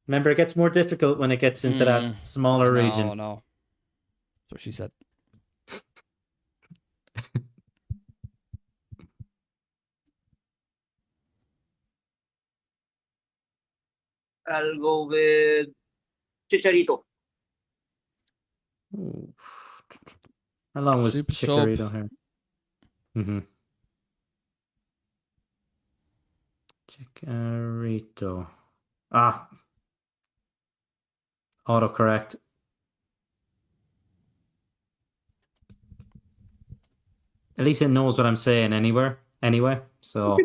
Remember, it gets more difficult when it gets into that smaller region. No. That's what she said. I'll go with Chicharito. Ooh. How long was Super Chicharito sub. here? Chicharito. Autocorrect. At least it knows what I'm saying anyway. So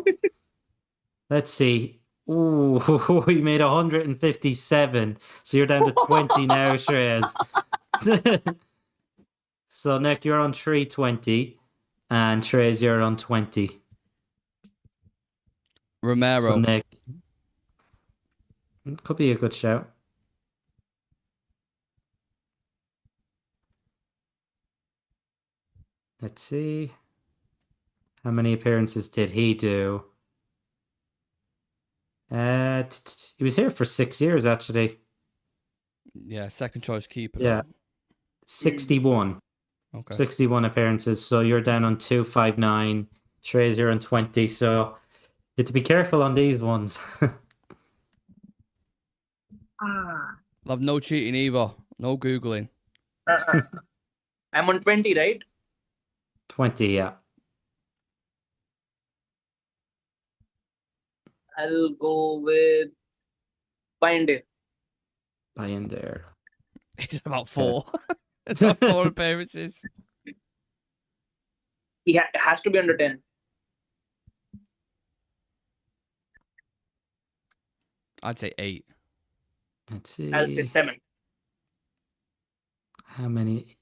let's see. Ooh, he made 157. So you're down to 20 now, Shreyas. So Nick, you're on 320, and Shreyas, you're on 20. Romero. So Nick, could be a good shout. Let's see. How many appearances did he do? He was here for 6 years, actually. Yeah, second choice keeper. Yeah. 61. Okay. 61 appearances. So you're down on 259. Shreyas, you're on 20. So you have to be careful on these ones. Love no cheating either. No Googling. I'm on 20, right? 20, yeah. I'll go with Binder. By in there. He's about 4. It's about 4 appearances. He has to be under 10. I'd say 8. Let's see. I'll say 7. How many?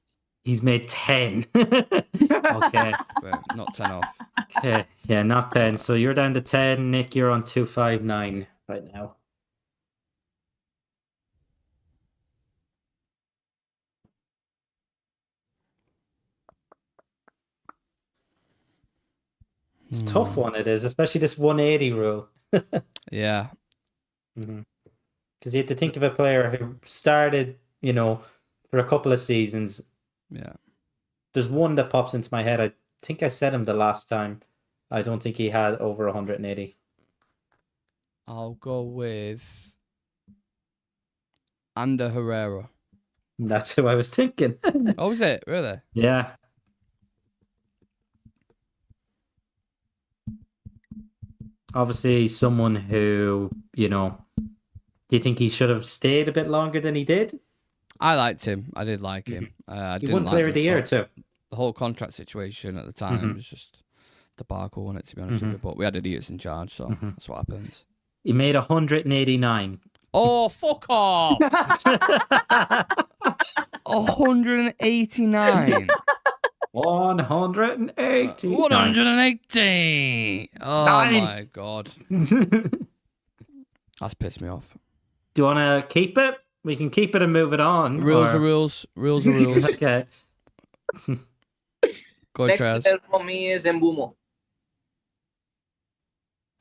He's made 10. Okay. But not 10 off. Okay. Yeah, not 10. So you're down to 10. Nick, you're on 259 right now. It's a tough one, it is, especially this 180 rule. Yeah. Because you have to think of a player who started, for a couple of seasons. Yeah. There's one that pops into my head. I think I said him the last time. I don't think he had over 180. I'll go with Ander Herrera. That's who I was thinking. Oh, was it? Really? Yeah. Obviously, someone who, do you think he should have stayed a bit longer than he did? I liked him. I did like him. He won Player of the Year too. The whole contract situation at the time was just debacle, wasn't it, to be honest with you? But we had idiots in charge, so that's what happens. He made 189. Oh, fuck off! 189. 180. 180. Oh my god. That's pissed me off. Do you want to keep it? We can keep it and move it on. Rules are rules. Rules are rules. Okay. Go, Next Trez. player for me is Mbumo.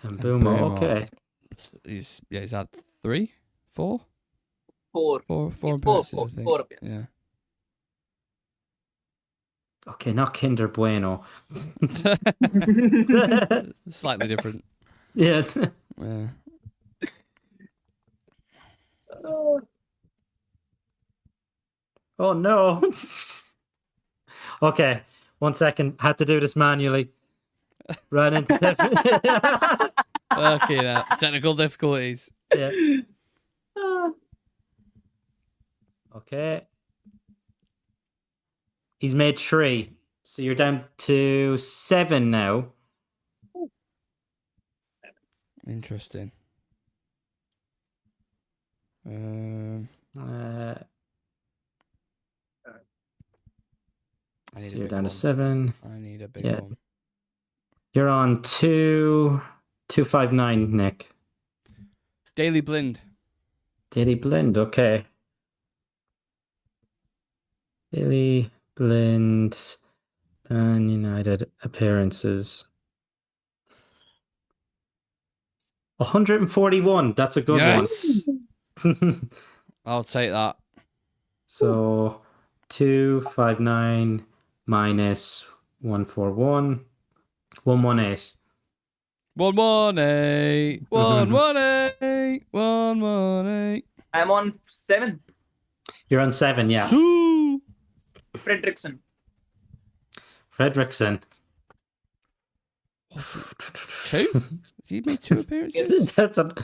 And Boomer, okay. He's had 3, 4? Four. Four Four appearances, I think. Four appearances. Yeah. Okay, not Kinder Bueno. Slightly different. Yeah. Yeah. Oh no. Okay, 1 second. Had to do this manually. Ran into Okay, now technical difficulties. Yeah. Okay. He's made 3. So you're down to 7 now. Interesting. I need So a you're big down to one. 7. I need a big Yeah. one. You're on 259, Nick. Daily Blind. Daily Blend, okay. Daily Blend and United appearances. 141. That's a good Yes. one. I'll take that. So 259 minus 141. 118. 118. 118. 118. I'm on 7. You're on 7, yeah. Sue. Fredrickson. Fredrickson. 2? He made 2 appearances? That's a...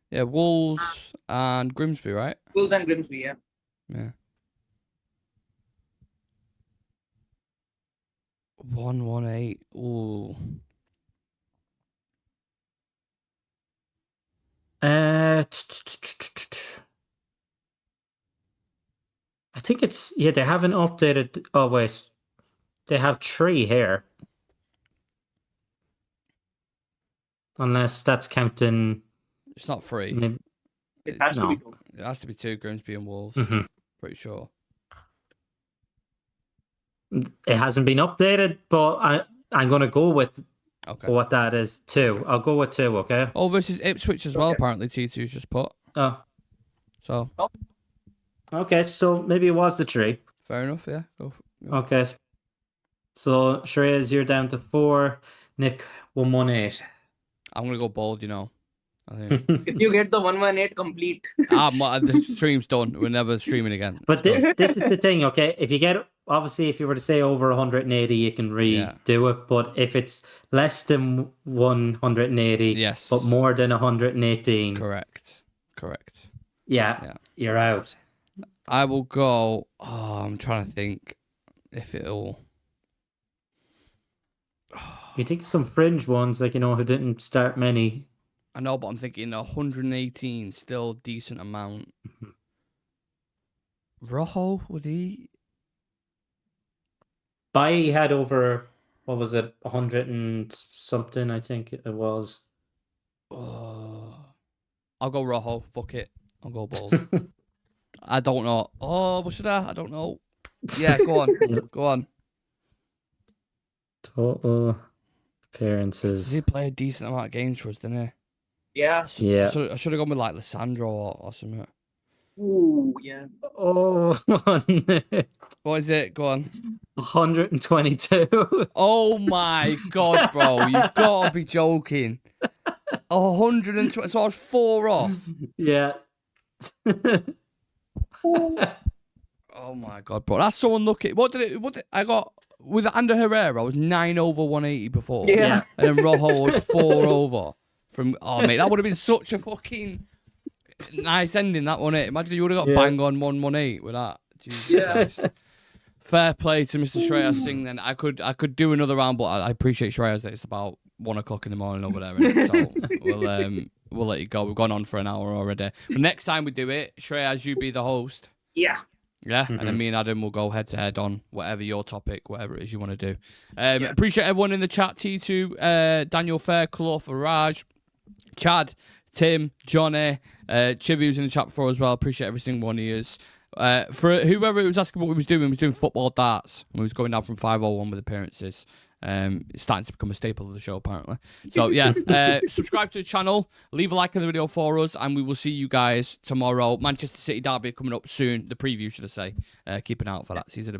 Yeah, Wolves and Grimsby, right? Wolves and Grimsby, yeah. Yeah. 118. Ooh. I think it's... Yeah, they haven't updated... Oh, wait. They have 3 here. Unless that's counting... It's not 3. Maybe... It has to No. be 2. It has to be 2, Grimsby and Wolves. Mhm. Pretty sure. It hasn't been updated, but I'm going to go with Okay. what that is. 2. I'll go with 2, okay? Oh, versus Ipswich as well, Okay. apparently T2's just put. Oh, So, okay. So maybe it was the 3. fair enough, yeah. Go. Okay. So, Shreyas, you're down to 4. Nick, 118. I'm going to go bold, you know. I think. If you get the 118 complete. The stream's done. We're never streaming again. But this is the thing, okay? If you get... Obviously, if you were to say over 180, you can redo it. But if it's less than 180, Yes. but more than 118, Correct. yeah, you're out. I will go... Oh, I'm trying to think if it'll... You take some fringe ones, like, who didn't start many. I know, but I'm thinking 118, still decent amount. Rojo, would he? Bailly had over, what was it, 100 and something, I think it was. I'll go Rojo. Fuck it. I'll go bold. I don't know. Oh, what should I? I don't know. Yeah, go on. Go on. Total Does appearances. he play a decent amount of games for us, didn't he? Yeah. Yeah. I should have gone with like Lissandro or something. Ooh, yeah. Oh, What is it? Go on. 122. Oh my god, bro. You've got to be joking. 120. So I was 4 off. Yeah. Oh my god, bro. That's so unlucky. What did I got with Ander Herrera? I was 9 over 180 before. Yeah. And then Rojo was 4 over. Oh mate, that would have been such a fucking nice ending, that one. Imagine you would have got bang on 118 with that. Jesus Christ. Fair play to Mr. Shreyas Singh. Then I could do another round, but I appreciate Shreyas that it's about 1 o'clock in the morning over there. Innit? So we'll let you go. We've gone on for an hour already. But next time we do it, Shreyas, you be the host. Yeah. Yeah, and then me and Adam will go head to head on whatever your topic, whatever it is you want to do. Appreciate everyone in the chat. T2, Daniel Fair, Claw Farage, Chad, Tim, Johnny, Chivy's in the chat before as well. Appreciate every single one of you. For whoever was asking what we was doing football darts. And we was going down from 501 with appearances. It's starting to become a staple of the show, apparently. So, yeah, subscribe to the channel, leave a like on the video for us, and we will see you guys tomorrow. Manchester City derby coming up soon. The preview, should I say. Keep an eye out for that. See you in a bit.